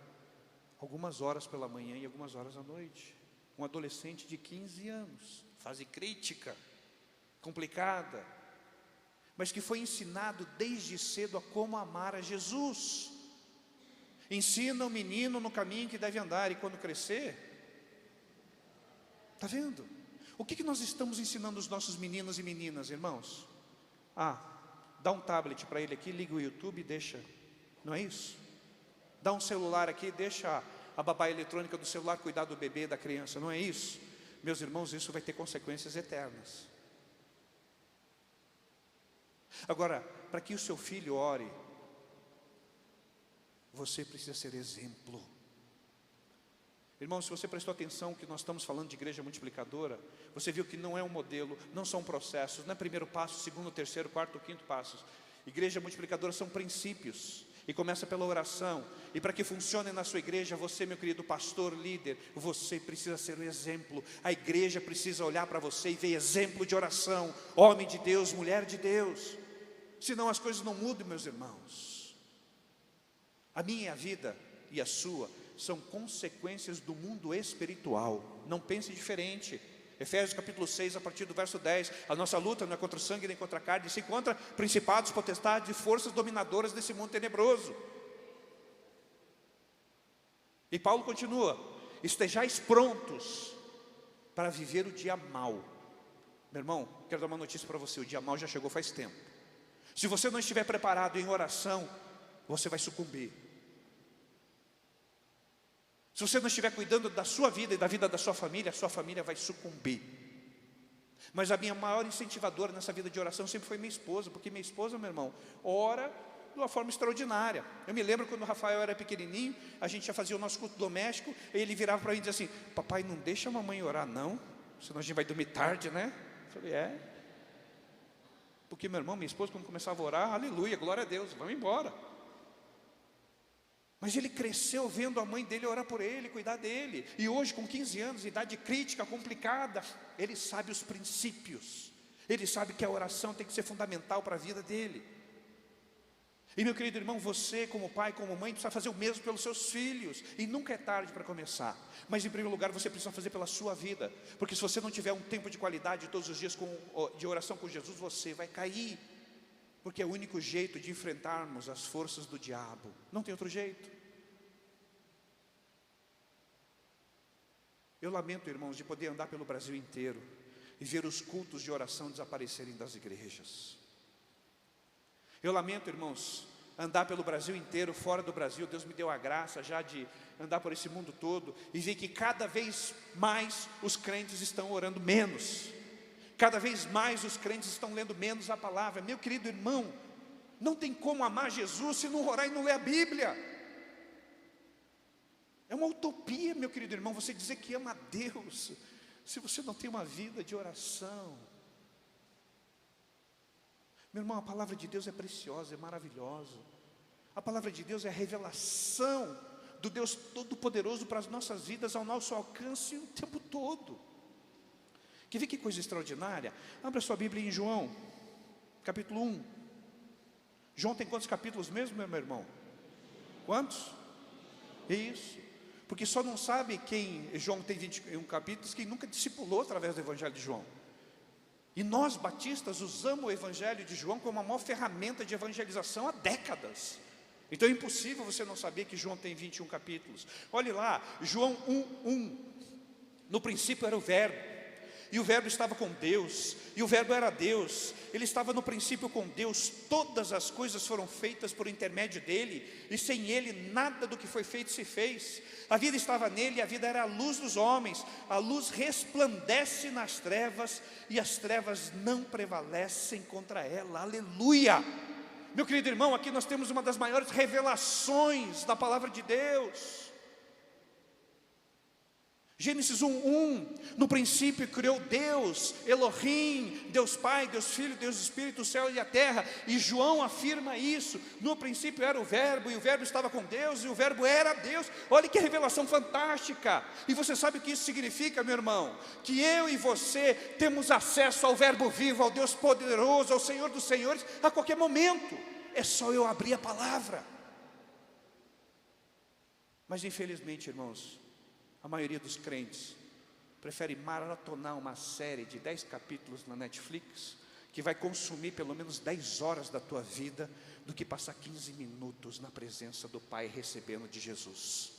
algumas horas pela manhã e algumas horas à noite. Um adolescente de 15 anos, fase crítica, complicada, mas que foi ensinado desde cedo a como amar a Jesus. Ensina o menino no caminho que deve andar, e quando crescer, está vendo? O que nós estamos ensinando os nossos meninos e meninas, irmãos? Dá um tablet para ele aqui, liga o YouTube e deixa, não é isso? Dá um celular aqui, deixa a babá eletrônica do celular cuidar do bebê, da criança, não é isso? Meus irmãos, isso vai ter consequências eternas. Agora, para que o seu filho ore, você precisa ser exemplo. Irmão, se você prestou atenção que nós estamos falando de igreja multiplicadora, você viu que não é um modelo, não são processos, não é primeiro passo, segundo, terceiro, quarto, quinto passos. Igreja multiplicadora são princípios, e começa pela oração. E para que funcione na sua igreja, você, meu querido pastor, líder, você precisa ser um exemplo. A igreja precisa olhar para você e ver exemplo de oração, homem de Deus, mulher de Deus. Senão as coisas não mudam, meus irmãos. A minha vida e a sua são consequências do mundo espiritual. Não pense diferente. Efésios capítulo 6, a partir do verso 10. A nossa luta não é contra o sangue nem contra a carne, se contra principados, potestades e forças dominadoras desse mundo tenebroso. E Paulo continua: estejais prontos para viver o dia mau. Meu irmão, quero dar uma notícia para você: o dia mau já chegou faz tempo. Se você não estiver preparado em oração, você vai sucumbir. Se você não estiver cuidando da sua vida e da vida da sua família, a sua família vai sucumbir. Mas a minha maior incentivadora nessa vida de oração sempre foi minha esposa, porque minha esposa, meu irmão, ora de uma forma extraordinária. Eu me lembro quando o Rafael era pequenininho, a gente já fazia o nosso culto doméstico, e ele virava para mim e dizia assim: papai, não deixa a mamãe orar não, senão a gente vai dormir tarde, né? Eu falei, porque meu irmão, minha esposa, quando começava a orar, aleluia, glória a Deus, vamos embora. Mas ele cresceu vendo a mãe dele orar por ele, cuidar dele. E hoje, com 15 anos, idade crítica, complicada, ele sabe os princípios. Ele sabe que a oração tem que ser fundamental para a vida dele. E meu querido irmão, você como pai, como mãe, precisa fazer o mesmo pelos seus filhos. E nunca é tarde para começar. Mas em primeiro lugar, você precisa fazer pela sua vida. Porque se você não tiver um tempo de qualidade todos os dias de oração com Jesus, você vai cair. Porque é o único jeito de enfrentarmos as forças do diabo. Não tem outro jeito. Eu lamento, irmãos, de poder andar pelo Brasil inteiro e ver os cultos de oração desaparecerem das igrejas. Eu lamento, irmãos, andar pelo Brasil inteiro, fora do Brasil. Deus me deu a graça já de andar por esse mundo todo e ver que cada vez mais os crentes estão orando menos. Cada vez mais os crentes estão lendo menos a palavra. Meu querido irmão, não tem como amar Jesus se não orar e não ler a Bíblia. É uma utopia, meu querido irmão, você dizer que ama a Deus se você não tem uma vida de oração. Meu irmão, a palavra de Deus é preciosa, é maravilhosa. A palavra de Deus é a revelação do Deus Todo-Poderoso para as nossas vidas, ao nosso alcance o tempo todo. Quer ver que coisa extraordinária? Abra sua Bíblia em João, capítulo 1. João tem quantos capítulos mesmo, meu irmão? Quantos? Isso. Porque só não sabe quem João tem 21 capítulos, quem nunca discipulou através do Evangelho de João. E nós batistas usamos o Evangelho de João como a maior ferramenta de evangelização há décadas. Então é impossível você não saber que João tem 21 capítulos. Olhe lá, João 1:1. No princípio era o Verbo, e o Verbo estava com Deus, e o Verbo era Deus. Ele estava no princípio com Deus. Todas as coisas foram feitas por intermédio dele, e sem ele nada do que foi feito se fez. A vida estava nele, e a vida era a luz dos homens. A luz resplandece nas trevas, e as trevas não prevalecem contra ela. Aleluia! Meu querido irmão, aqui nós temos uma das maiores revelações da palavra de Deus. Gênesis 1:1, no princípio criou Deus, Elohim, Deus Pai, Deus Filho, Deus Espírito, o céu e a terra. E João afirma isso, no princípio era o verbo, e o verbo estava com Deus, e o verbo era Deus. Olha que revelação fantástica. E você sabe o que isso significa, meu irmão? Que eu e você temos acesso ao verbo vivo, ao Deus poderoso, ao Senhor dos senhores, a qualquer momento. É só eu abrir a palavra. Mas infelizmente, irmãos, a maioria dos crentes prefere maratonar uma série de 10 capítulos na Netflix, que vai consumir pelo menos 10 horas da tua vida, do que passar 15 minutos na presença do Pai, recebendo de Jesus.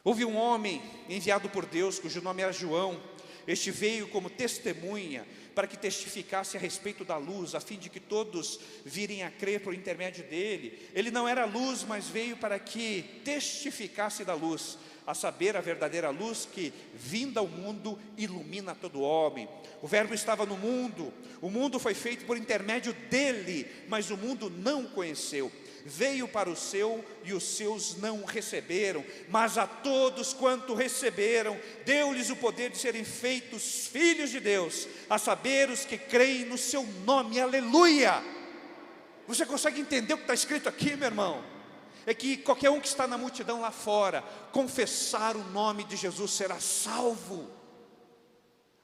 Houve um homem enviado por Deus, cujo nome era João. Este veio como testemunha, para que testificasse a respeito da luz, a fim de que todos virem a crer por intermédio dele. Ele não era luz, mas veio para que testificasse da luz, a saber, a verdadeira luz que, vinda ao mundo, ilumina todo homem. O verbo estava no mundo, o mundo foi feito por intermédio dele, mas o mundo não o conheceu. Veio para o seu, e os seus não o receberam, mas a todos quanto receberam, deu-lhes o poder de serem feitos filhos de Deus, a saber, os que creem no seu nome. Aleluia! Você consegue entender o que está escrito aqui, meu irmão? É que qualquer um que está na multidão lá fora, confessar o nome de Jesus, será salvo.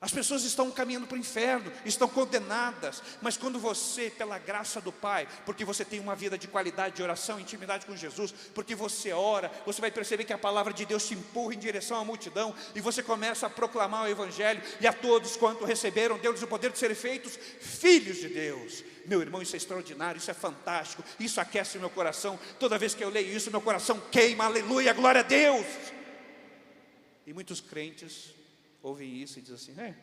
As pessoas estão caminhando para o inferno, estão condenadas, mas quando você, pela graça do Pai, porque você tem uma vida de qualidade de oração, intimidade com Jesus, porque você ora, você vai perceber que a palavra de Deus te empurra em direção à multidão, e você começa a proclamar o Evangelho, e a todos quanto receberam, deu-lhes o poder de serem feitos filhos de Deus. Meu irmão, isso é extraordinário, isso é fantástico, isso aquece o meu coração. Toda vez que eu leio isso, meu coração queima, aleluia, glória a Deus. E muitos crentes ouvem isso e dizem assim,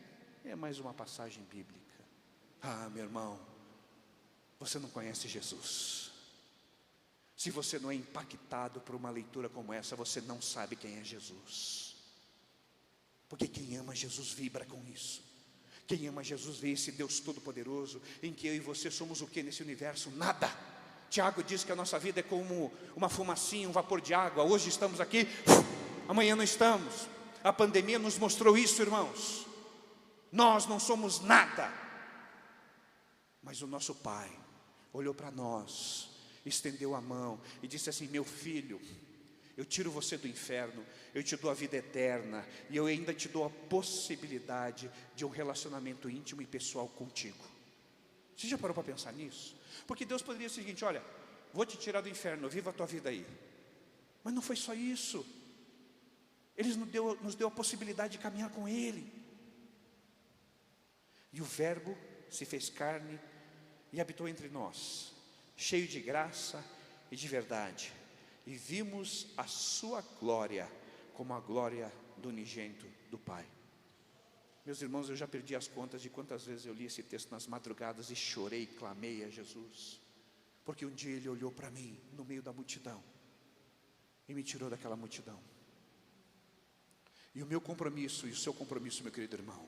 é mais uma passagem bíblica. Ah, meu irmão, você não conhece Jesus. Se você não é impactado por uma leitura como essa, você não sabe quem é Jesus. Porque quem ama Jesus vibra com isso. Quem ama Jesus vê esse Deus todo-poderoso, em que eu e você somos o que nesse universo? Nada. Tiago diz que a nossa vida é como uma fumacinha, um vapor de água. Hoje estamos aqui, amanhã não estamos. A pandemia nos mostrou isso, irmãos. Nós não somos nada. Mas o nosso Pai olhou para nós, estendeu a mão e disse assim, meu filho, eu tiro você do inferno, eu te dou a vida eterna, e eu ainda te dou a possibilidade de um relacionamento íntimo e pessoal contigo. Você já parou para pensar nisso? Porque Deus poderia dizer o seguinte, olha, vou te tirar do inferno, viva a tua vida aí. Mas não foi só isso. Ele nos deu a possibilidade de caminhar com Ele. E o verbo se fez carne e habitou entre nós, cheio de graça e de verdade. E vimos a sua glória, como a glória do unigênito do Pai. Meus irmãos, eu já perdi as contas de quantas vezes eu li esse texto nas madrugadas e chorei, clamei a Jesus. Porque um dia Ele olhou para mim, no meio da multidão, e me tirou daquela multidão. E o meu compromisso e o seu compromisso, meu querido irmão,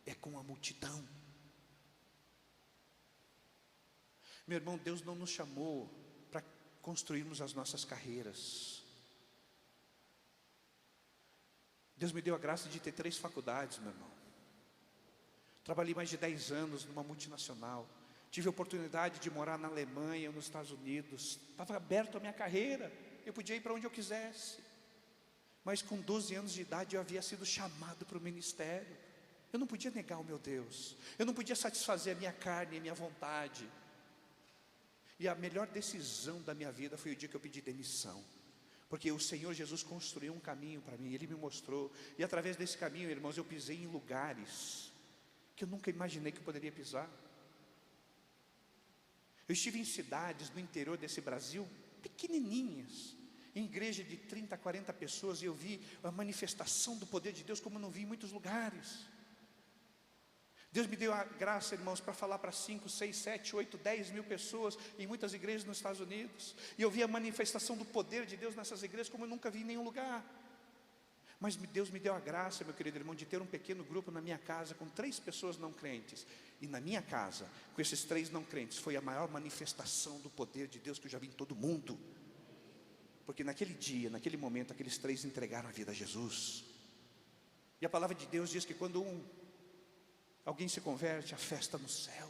é com a multidão. Meu irmão, Deus não nos chamou para construirmos as nossas carreiras. Deus me deu a graça de ter 3 faculdades, meu irmão. Trabalhei mais de 10 anos numa multinacional. Tive a oportunidade de morar na Alemanha, nos Estados Unidos. Estava aberto a minha carreira. Eu podia ir para onde eu quisesse. Mas com 12 anos de idade eu havia sido chamado para o ministério. Eu não podia negar o meu Deus. Eu não podia satisfazer a minha carne e a minha vontade. E a melhor decisão da minha vida foi o dia que eu pedi demissão. Porque o Senhor Jesus construiu um caminho para mim, Ele me mostrou. E através desse caminho, irmãos, eu pisei em lugares que eu nunca imaginei que eu poderia pisar. Eu estive em cidades no interior desse Brasil, pequenininhas, em igreja de 30, 40 pessoas, e eu vi a manifestação do poder de Deus como eu não vi em muitos lugares. Deus me deu a graça, irmãos, para falar para 5, 6, 7, 8, 10 mil pessoas em muitas igrejas nos Estados Unidos. E eu vi a manifestação do poder de Deus nessas igrejas como eu nunca vi em nenhum lugar. Mas Deus me deu a graça, meu querido irmão, de ter um pequeno grupo na minha casa com 3 pessoas não crentes. E na minha casa, com esses 3 não crentes, foi a maior manifestação do poder de Deus que eu já vi em todo mundo. Porque naquele dia, naquele momento, aqueles 3 entregaram a vida a Jesus. E a palavra de Deus diz que quando alguém se converte, a festa no céu.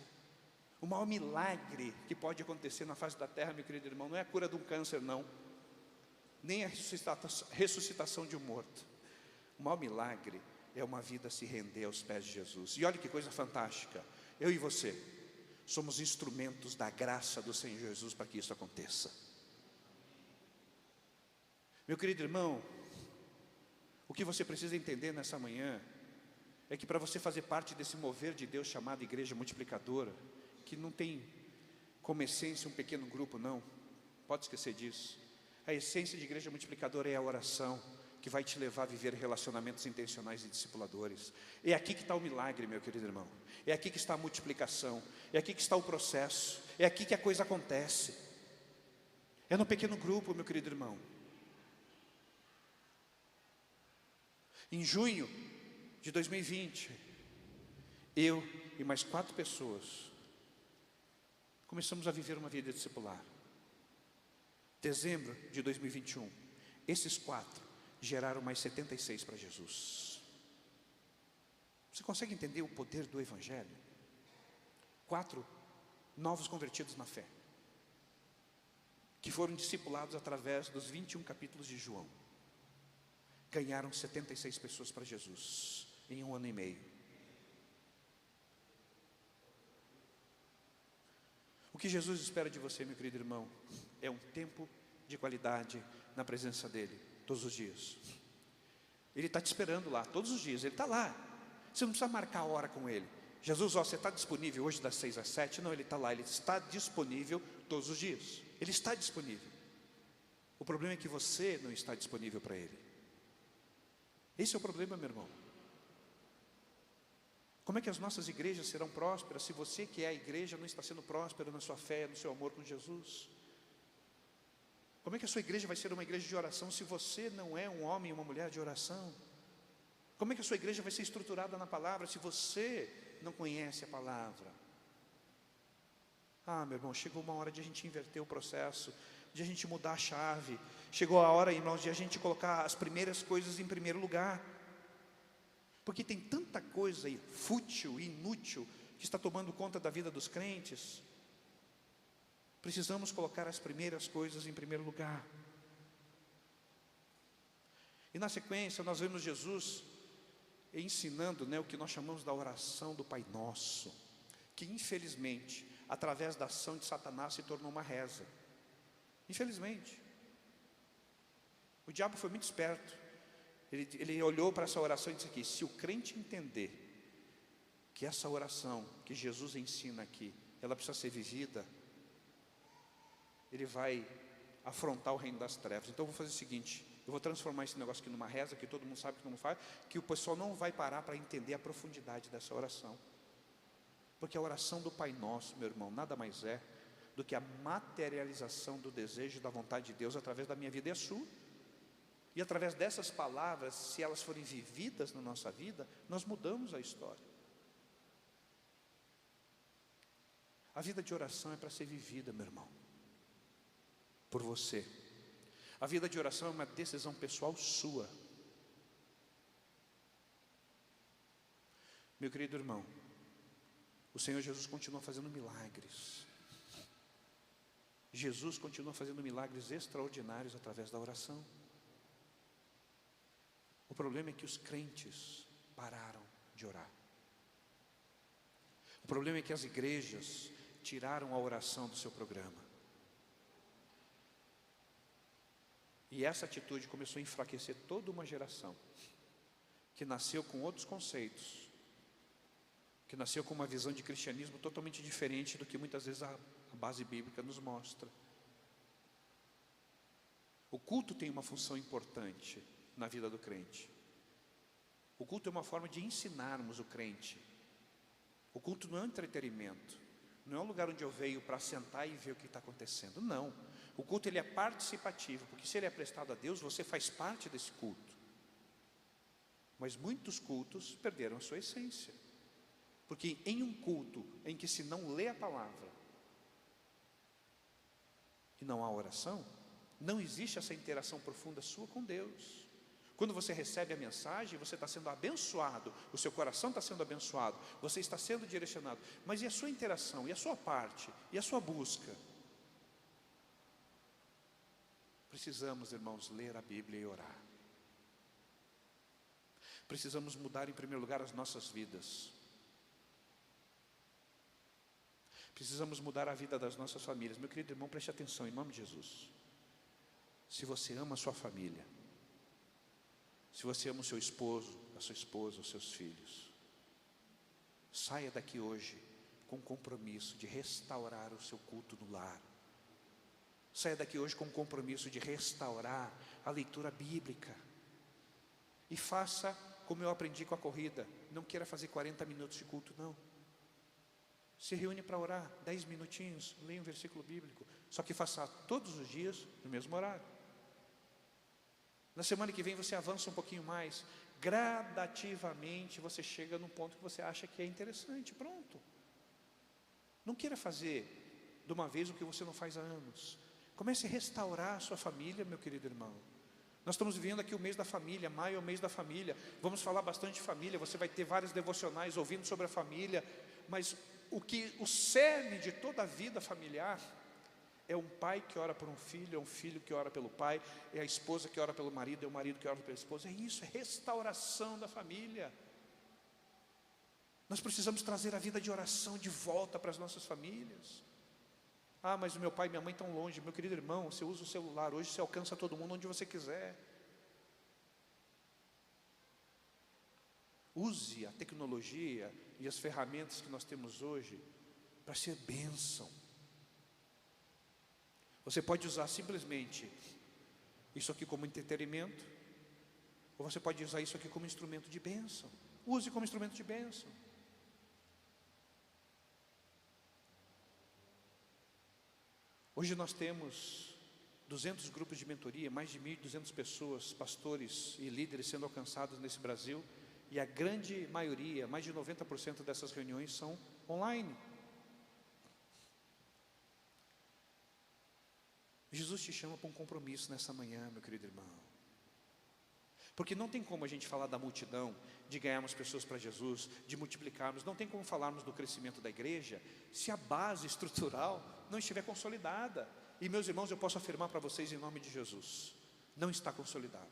O maior milagre que pode acontecer na face da terra, meu querido irmão, não é a cura de um câncer, não. Nem a ressuscitação de um morto. O maior milagre é uma vida se render aos pés de Jesus. E olha que coisa fantástica. Eu e você somos instrumentos da graça do Senhor Jesus para que isso aconteça. Meu querido irmão, o que você precisa entender nessa manhã é que para você fazer parte desse mover de Deus chamado Igreja Multiplicadora, que não tem como essência um pequeno grupo, não, pode esquecer disso. A essência de Igreja Multiplicadora é a oração, que vai te levar a viver relacionamentos intencionais e discipuladores. É aqui que está o milagre, meu querido irmão. É aqui que está a multiplicação. É aqui que está o processo. É aqui que a coisa acontece. É no pequeno grupo, meu querido irmão. Em junho de 2020, eu e mais 4 pessoas começamos a viver uma vida discipular. Dezembro de 2021, esses 4 geraram mais 76 para Jesus. Você consegue entender o poder do Evangelho? 4 novos convertidos na fé, que foram discipulados através dos 21 capítulos de João, ganharam 76 pessoas para Jesus em 1 ano e meio. O que Jesus espera de você, meu querido irmão, é um tempo de qualidade na presença dEle, todos os dias. Ele está te esperando lá, todos os dias, Ele está lá. Você não precisa marcar a hora com Ele. Jesus, você está disponível hoje das 6 às 7? Não, Ele está lá, Ele está disponível todos os dias. Ele está disponível. O problema é que você não está disponível para Ele. Esse é o problema, meu irmão. Como é que as nossas igrejas serão prósperas se você que é a igreja não está sendo próspero na sua fé, no seu amor com Jesus? Como é que a sua igreja vai ser uma igreja de oração se você não é um homem e uma mulher de oração? Como é que a sua igreja vai ser estruturada na palavra se você não conhece a palavra? Ah, meu irmão, chegou uma hora de a gente inverter o processo, de a gente mudar a chave. Chegou a hora, irmãos, de a gente colocar as primeiras coisas em primeiro lugar. Porque tem tanta coisa aí, fútil e inútil, que está tomando conta da vida dos crentes. Precisamos colocar as primeiras coisas em primeiro lugar. E na sequência nós vemos Jesus ensinando, o que nós chamamos da oração do Pai Nosso, que infelizmente, através da ação de Satanás, se tornou uma reza. Infelizmente. O diabo foi muito esperto. Ele olhou para essa oração e disse aqui: se o crente entender que essa oração que Jesus ensina aqui, ela precisa ser vivida, ele vai afrontar o reino das trevas. Então eu vou fazer o seguinte: eu vou transformar esse negócio aqui numa reza, que todo mundo sabe que não faz, que o pessoal não vai parar para entender a profundidade dessa oração. Porque a oração do Pai Nosso, meu irmão, nada mais é do que a materialização do desejo da vontade de Deus através da minha vida e a sua. E através dessas palavras, se elas forem vividas na nossa vida, nós mudamos a história. A vida de oração é para ser vivida, meu irmão, por você. A vida de oração é uma decisão pessoal sua. Meu querido irmão, o Senhor Jesus continua fazendo milagres. Jesus continua fazendo milagres extraordinários através da oração. O problema é que os crentes pararam de orar. O problema é que as igrejas tiraram a oração do seu programa. E essa atitude começou a enfraquecer toda uma geração que nasceu com outros conceitos, que nasceu com uma visão de cristianismo totalmente diferente do que muitas vezes a base bíblica nos mostra. O culto tem uma função importante na vida do crente. O culto é uma forma de ensinarmos o crente. O culto não é um entretenimento, não é um lugar onde eu venho para sentar e ver o que está acontecendo. Não, o culto ele é participativo, porque se ele é prestado a Deus, você faz parte desse culto. Mas muitos cultos perderam a sua essência, porque em um culto em que se não lê a palavra e não há oração, Não existe essa interação profunda sua com Deus. Quando você recebe a mensagem, você está sendo abençoado, o seu coração está sendo abençoado, você está sendo direcionado. Mas e a sua interação, e a sua parte, e a sua busca? Precisamos, irmãos, ler a Bíblia e orar. Precisamos mudar em primeiro lugar as nossas vidas. Precisamos mudar a vida das nossas famílias. Meu querido irmão, preste atenção, em nome de Jesus. Se você ama a sua família, se você ama o seu esposo, a sua esposa, os seus filhos, saia daqui hoje com o compromisso de restaurar o seu culto no lar. Saia daqui hoje com o compromisso de restaurar a leitura bíblica. E faça como eu aprendi com a corrida. Não queira fazer 40 minutos de culto, não. Se reúne para orar, 10 minutinhos, leia um versículo bíblico. Só que faça todos os dias no mesmo horário. Na semana que vem você avança um pouquinho mais. Gradativamente você chega num ponto que você acha que é interessante. Pronto. Não queira fazer de uma vez o que você não faz há anos. Comece a restaurar a sua família, meu querido irmão. Nós estamos vivendo aqui o mês da família. Maio é o mês da família. Vamos falar bastante de família. Você vai ter vários devocionais ouvindo sobre a família. Mas o cerne de toda a vida familiar é um pai que ora por um filho, é um filho que ora pelo pai, é a esposa que ora pelo marido, é o marido que ora pela esposa. É isso, é restauração da família. Nós precisamos trazer a vida de oração de volta para as nossas famílias. Ah, mas o meu pai e minha mãe estão longe. Meu querido irmão, você usa o celular, hoje você alcança todo mundo onde você quiser. Use a tecnologia e as ferramentas que nós temos hoje para ser bênção. Você pode usar simplesmente isso aqui como entretenimento, ou você pode usar isso aqui como instrumento de bênção. Use como instrumento de bênção. Hoje nós temos 200 grupos de mentoria, mais de 1.200 pessoas, pastores e líderes sendo alcançados nesse Brasil. E a grande maioria, mais de 90% dessas reuniões são online. Jesus te chama para um compromisso nessa manhã, meu querido irmão. Porque não tem como a gente falar da multidão, de ganharmos pessoas para Jesus, de multiplicarmos. Não tem como falarmos do crescimento da igreja se a base estrutural não estiver consolidada. E meus irmãos, eu posso afirmar para vocês em nome de Jesus, não está consolidado.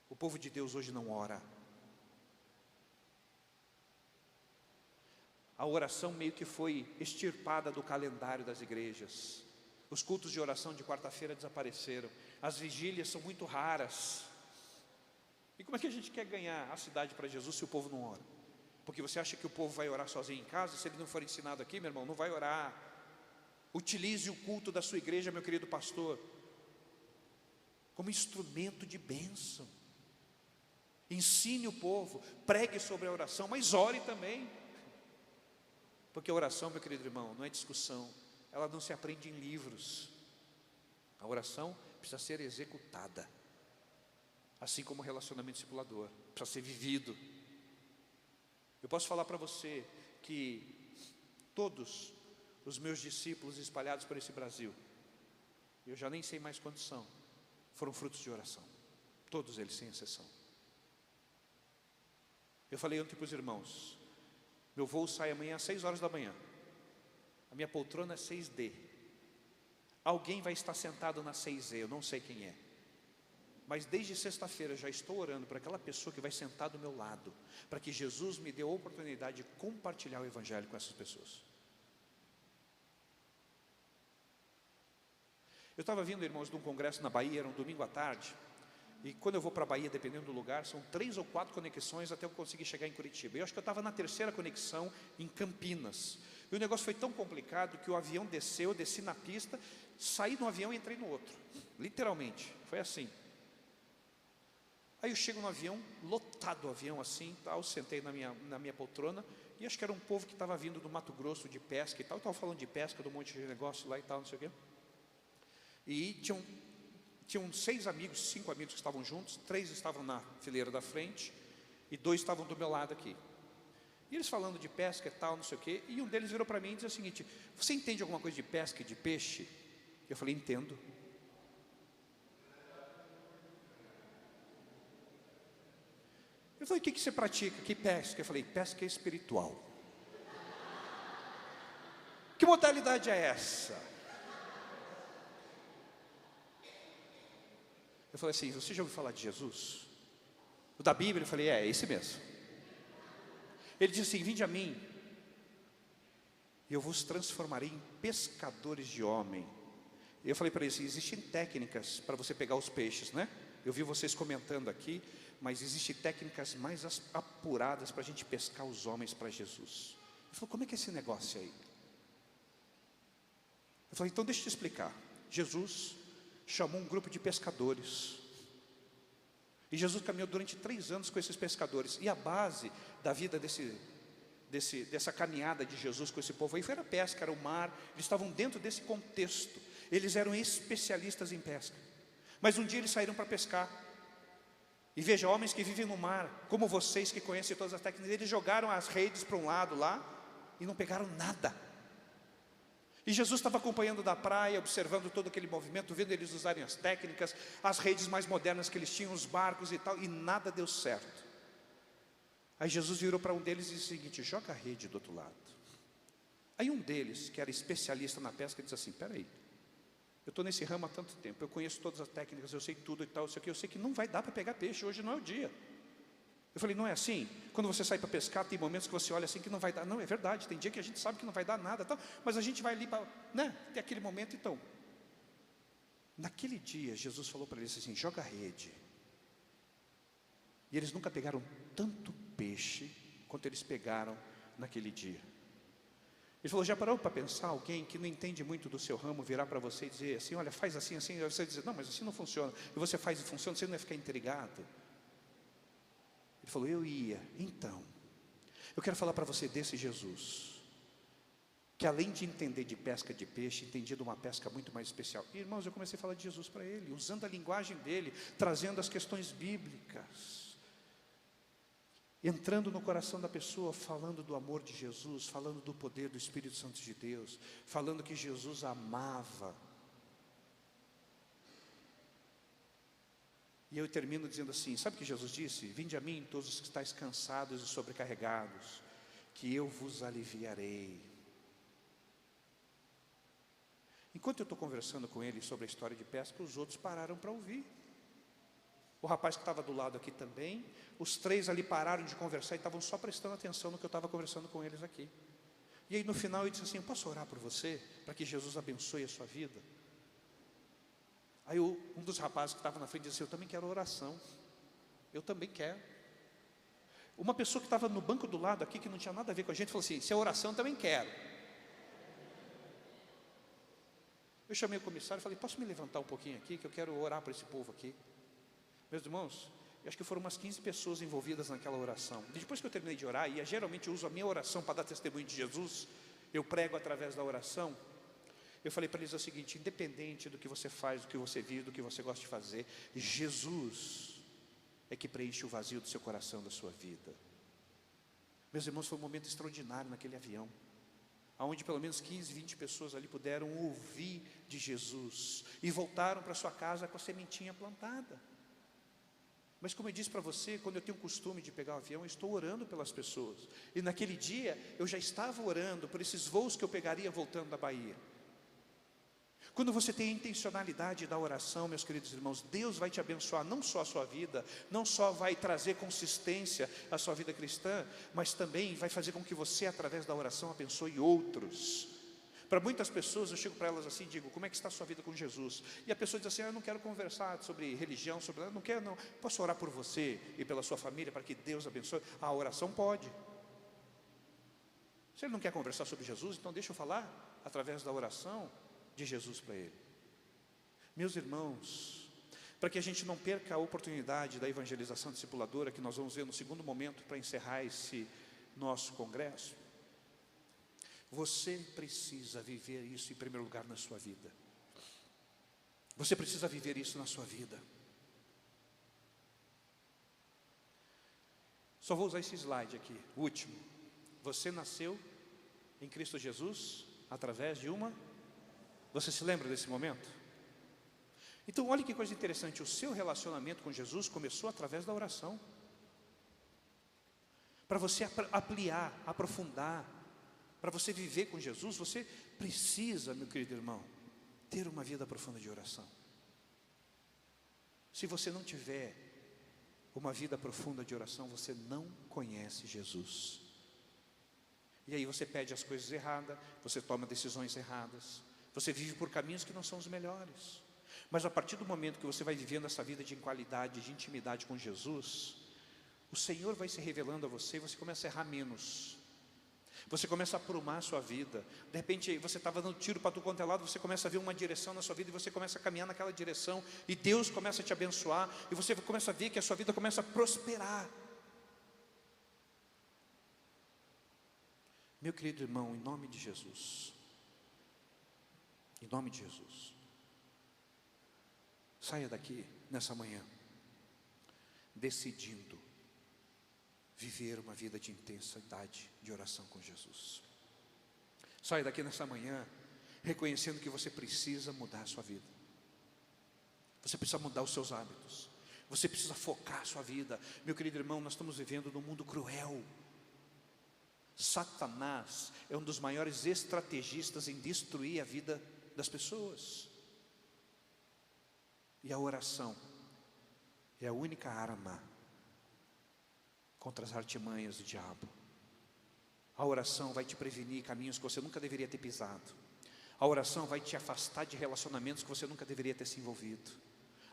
O povo de Deus hoje não ora. A oração meio que foi extirpada do calendário das igrejas. Os cultos de oração de quarta-feira desapareceram. As vigílias são muito raras. E como é que a gente quer ganhar a cidade para Jesus se o povo não ora? Porque você acha que o povo vai orar sozinho em casa? Se ele não for ensinado aqui, meu irmão, não vai orar. Utilize o culto da sua igreja, meu querido pastor, como instrumento de bênção. Ensine o povo, pregue sobre a oração, mas ore também. Porque a oração, meu querido irmão, não é discussão. Ela não se aprende em livros. A oração precisa ser executada. Assim como o relacionamento discipulador, precisa ser vivido. Eu posso falar para você que todos os meus discípulos espalhados por esse Brasil, eu já nem sei mais quantos são, foram frutos de oração. Todos eles, sem exceção. Eu falei ontem para os irmãos, meu voo sai amanhã às 6 horas da manhã. A minha poltrona é 6D. Alguém vai estar sentado na 6E, eu não sei quem é. Mas desde sexta-feira eu já estou orando para aquela pessoa que vai sentar do meu lado, para que Jesus me dê a oportunidade de compartilhar o Evangelho com essas pessoas. Eu estava vindo, irmãos, de um congresso na Bahia, era um domingo à tarde. E quando eu vou para a Bahia, dependendo do lugar, são 3 ou 4 conexões até eu conseguir chegar em Curitiba. Eu acho que eu estava na terceira conexão em Campinas. E o negócio foi tão complicado que o avião desceu, eu desci na pista, saí do avião e entrei no outro. Literalmente, foi assim. Aí eu chego no avião, lotado o avião assim, tal, sentei na minha poltrona, e acho que era um povo que estava vindo do Mato Grosso de pesca e tal. Eu estava falando de pesca, de um monte de negócio lá e tal, não sei o quê. E tinham 6 amigos, 5 amigos que estavam juntos, 3 estavam na fileira da frente e 2 estavam do meu lado aqui. E eles falando de pesca e tal, não sei o quê, e um deles virou para mim e disse o seguinte: você entende alguma coisa de pesca e de peixe? Eu falei, entendo. Ele falou, o que você pratica? Que pesca? Eu falei, pesca espiritual. Que modalidade é essa? Eu falei assim, você já ouviu falar de Jesus? O da Bíblia? Eu falei, é esse mesmo. Ele disse assim, vinde a mim, e eu vos transformarei em pescadores de homem. E eu falei para ele assim, existem técnicas para você pegar os peixes, né? Eu vi vocês comentando aqui, mas existem técnicas mais apuradas para a gente pescar os homens para Jesus. Ele falou, como é que é esse negócio aí? Eu falei, então deixa eu te explicar. Jesus chamou um grupo de pescadores. E Jesus caminhou durante 3 anos com esses pescadores. E a base da vida dessa caminhada de Jesus com esse povo aí foi a pesca, era o mar. Eles estavam dentro desse contexto. Eles eram especialistas em pesca. Mas um dia eles saíram para pescar. E veja, homens que vivem no mar, como vocês que conhecem todas as técnicas, eles jogaram as redes para um lado lá e não pegaram nada. E Jesus estava acompanhando da praia, observando todo aquele movimento, vendo eles usarem as técnicas, as redes mais modernas que eles tinham, os barcos e tal, e nada deu certo. Aí Jesus virou para um deles e disse o seguinte, joga a rede do outro lado. Aí um deles, que era especialista na pesca, disse assim, peraí, eu estou nesse ramo há tanto tempo, eu conheço todas as técnicas, eu sei tudo e tal, isso aqui, eu sei que não vai dar para pegar peixe, hoje não é o dia. Eu falei, não é assim? Quando você sai para pescar, tem momentos que você olha assim que não vai dar. Não, é verdade, tem dia que a gente sabe que não vai dar nada, tal, mas a gente vai ali para, né, ter aquele momento. Então, naquele dia, Jesus falou para eles assim, joga a rede. E eles nunca pegaram tanto peixe quanto eles pegaram naquele dia. Ele falou, já parou para pensar alguém que não entende muito do seu ramo virar para você e dizer assim, olha, faz assim, assim, e você dizer, não, mas assim não funciona. E você faz e funciona, você não vai ficar intrigado. Ele falou, eu ia. Então, eu quero falar para você desse Jesus, que além de entender de pesca de peixe, entendia de uma pesca muito mais especial. E, irmãos, eu comecei a falar de Jesus para ele, usando a linguagem dele, trazendo as questões bíblicas, entrando no coração da pessoa, falando do amor de Jesus, falando do poder do Espírito Santo de Deus, falando que Jesus amava. E eu termino dizendo assim, sabe o que Jesus disse? Vinde a mim todos os que estáis cansados e sobrecarregados, que eu vos aliviarei. Enquanto eu estou conversando com ele sobre a história de pesca, os outros pararam para ouvir. O rapaz que estava do lado aqui também, os 3 ali pararam de conversar e estavam só prestando atenção no que eu estava conversando com eles aqui. E aí no final eu disse assim, eu posso orar por você, para que Jesus abençoe a sua vida? Aí um dos rapazes que estava na frente disse, eu também quero oração. Eu também quero. Uma pessoa que estava no banco do lado aqui, que não tinha nada a ver com a gente, falou assim, se é oração, eu também quero. Eu chamei o comissário e falei, posso me levantar um pouquinho aqui, que eu quero orar para esse povo aqui. Meus irmãos, eu acho que foram umas 15 pessoas envolvidas naquela oração. E depois que eu terminei de orar, e geralmente eu uso a minha oração para dar testemunho de Jesus, eu prego através da oração. Eu falei para eles o seguinte, independente do que você faz, do que você vive, do que você gosta de fazer, Jesus é que preenche o vazio do seu coração, da sua vida. Meus irmãos, foi um momento extraordinário naquele avião, onde pelo menos 15, 20 pessoas ali puderam ouvir de Jesus, e voltaram para sua casa com a sementinha plantada. Mas como eu disse para você, quando eu tenho o costume de pegar o avião, eu estou orando pelas pessoas. E naquele dia, eu já estava orando por esses voos que eu pegaria voltando da Bahia. Quando você tem a intencionalidade da oração, meus queridos irmãos, Deus vai te abençoar não só a sua vida, não só vai trazer consistência à sua vida cristã, mas também vai fazer com que você, através da oração, abençoe outros. Para muitas pessoas, eu chego para elas assim e digo, como é que está a sua vida com Jesus? E a pessoa diz assim, eu não quero conversar sobre religião, não quero não. Posso orar por você e pela sua família, para que Deus abençoe? A oração pode. Se ele não quer conversar sobre Jesus, então deixa eu falar através da oração de Jesus para ele. Meus irmãos, para que a gente não perca a oportunidade da evangelização discipuladora, que nós vamos ver no segundo momento para encerrar esse nosso congresso, você precisa viver isso em primeiro lugar na sua vida. Você precisa viver isso na sua vida. Só vou usar esse slide aqui, o último. Você nasceu em Cristo Jesus através de uma... Você se lembra desse momento? Então olha que coisa interessante, o seu relacionamento com Jesus começou através da oração. Para você ampliar, aprofundar, para você viver com Jesus, você precisa, meu querido irmão, ter uma vida profunda de oração. Se você não tiver uma vida profunda de oração, você não conhece Jesus. E aí você pede as coisas erradas, você toma decisões erradas, você vive por caminhos que não são os melhores. Mas a partir do momento que você vai vivendo essa vida de qualidade, de intimidade com Jesus, o Senhor vai se revelando a você, você começa a errar menos. Você começa a aprumar a sua vida. De repente você estava dando tiro para tudo quanto é lado, você começa a ver uma direção na sua vida e você começa a caminhar naquela direção, e Deus começa a te abençoar, e você começa a ver que a sua vida começa a prosperar. Meu querido irmão, em nome de Jesus, em nome de Jesus, saia daqui nessa manhã decidindo viver uma vida de intensidade de oração com Jesus. Saia daqui nessa manhã reconhecendo que você precisa mudar a sua vida. Você precisa mudar os seus hábitos. Você precisa focar a sua vida. Meu querido irmão, nós estamos vivendo num mundo cruel. Satanás é um dos maiores estrategistas em destruir a vida das pessoas. E a oração é a única arma contra as artimanhas do diabo. A oração vai te prevenir caminhos que você nunca deveria ter pisado. A oração vai te afastar de relacionamentos que você nunca deveria ter se envolvido.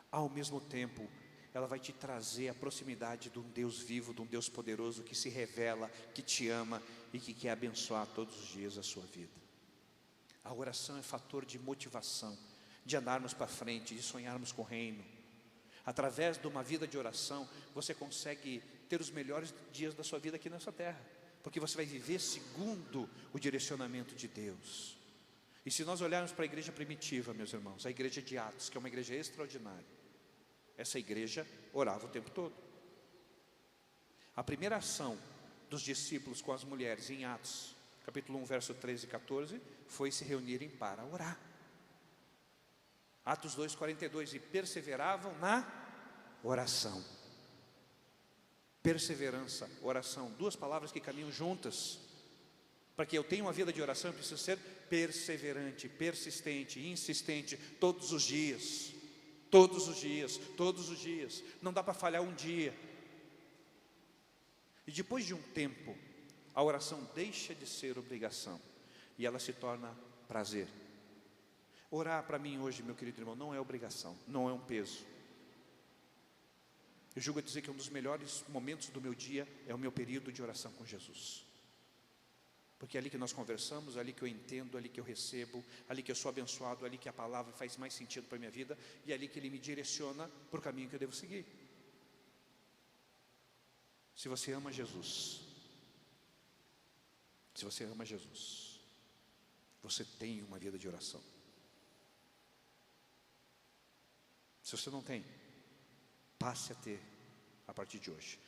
Ao mesmo tempo, ela vai te trazer a proximidade de um Deus vivo, de um Deus poderoso que se revela, que te ama e que quer abençoar todos os dias a sua vida. A oração é fator de motivação, de andarmos para frente, de sonharmos com o reino. Através de uma vida de oração, você consegue ter os melhores dias da sua vida aqui nessa terra, porque você vai viver segundo o direcionamento de Deus. E se nós olharmos para a igreja primitiva, meus irmãos, a igreja de Atos, que é uma igreja extraordinária, essa igreja orava o tempo todo. A primeira ação dos discípulos com as mulheres em Atos, capítulo 1, verso 13 e 14, foi se reunirem para orar. Atos 2, 42, e perseveravam na oração. Perseverança, oração, duas palavras que caminham juntas. Para que eu tenha uma vida de oração, eu preciso ser perseverante, persistente, insistente, todos os dias. Todos os dias, todos os dias. Não dá para falhar um dia. E depois de um tempo, a oração deixa de ser obrigação e ela se torna prazer. Orar para mim hoje, meu querido irmão, não é obrigação, não é um peso. Eu julgo a dizer que um dos melhores momentos do meu dia é o meu período de oração com Jesus. Porque é ali que nós conversamos, é ali que eu entendo, é ali que eu recebo, é ali que eu sou abençoado, é ali que a palavra faz mais sentido para a minha vida, e é ali que Ele me direciona para o caminho que eu devo seguir. Se você ama Jesus, se você ama Jesus, você tem uma vida de oração. Se você não tem, passe a ter a partir de hoje.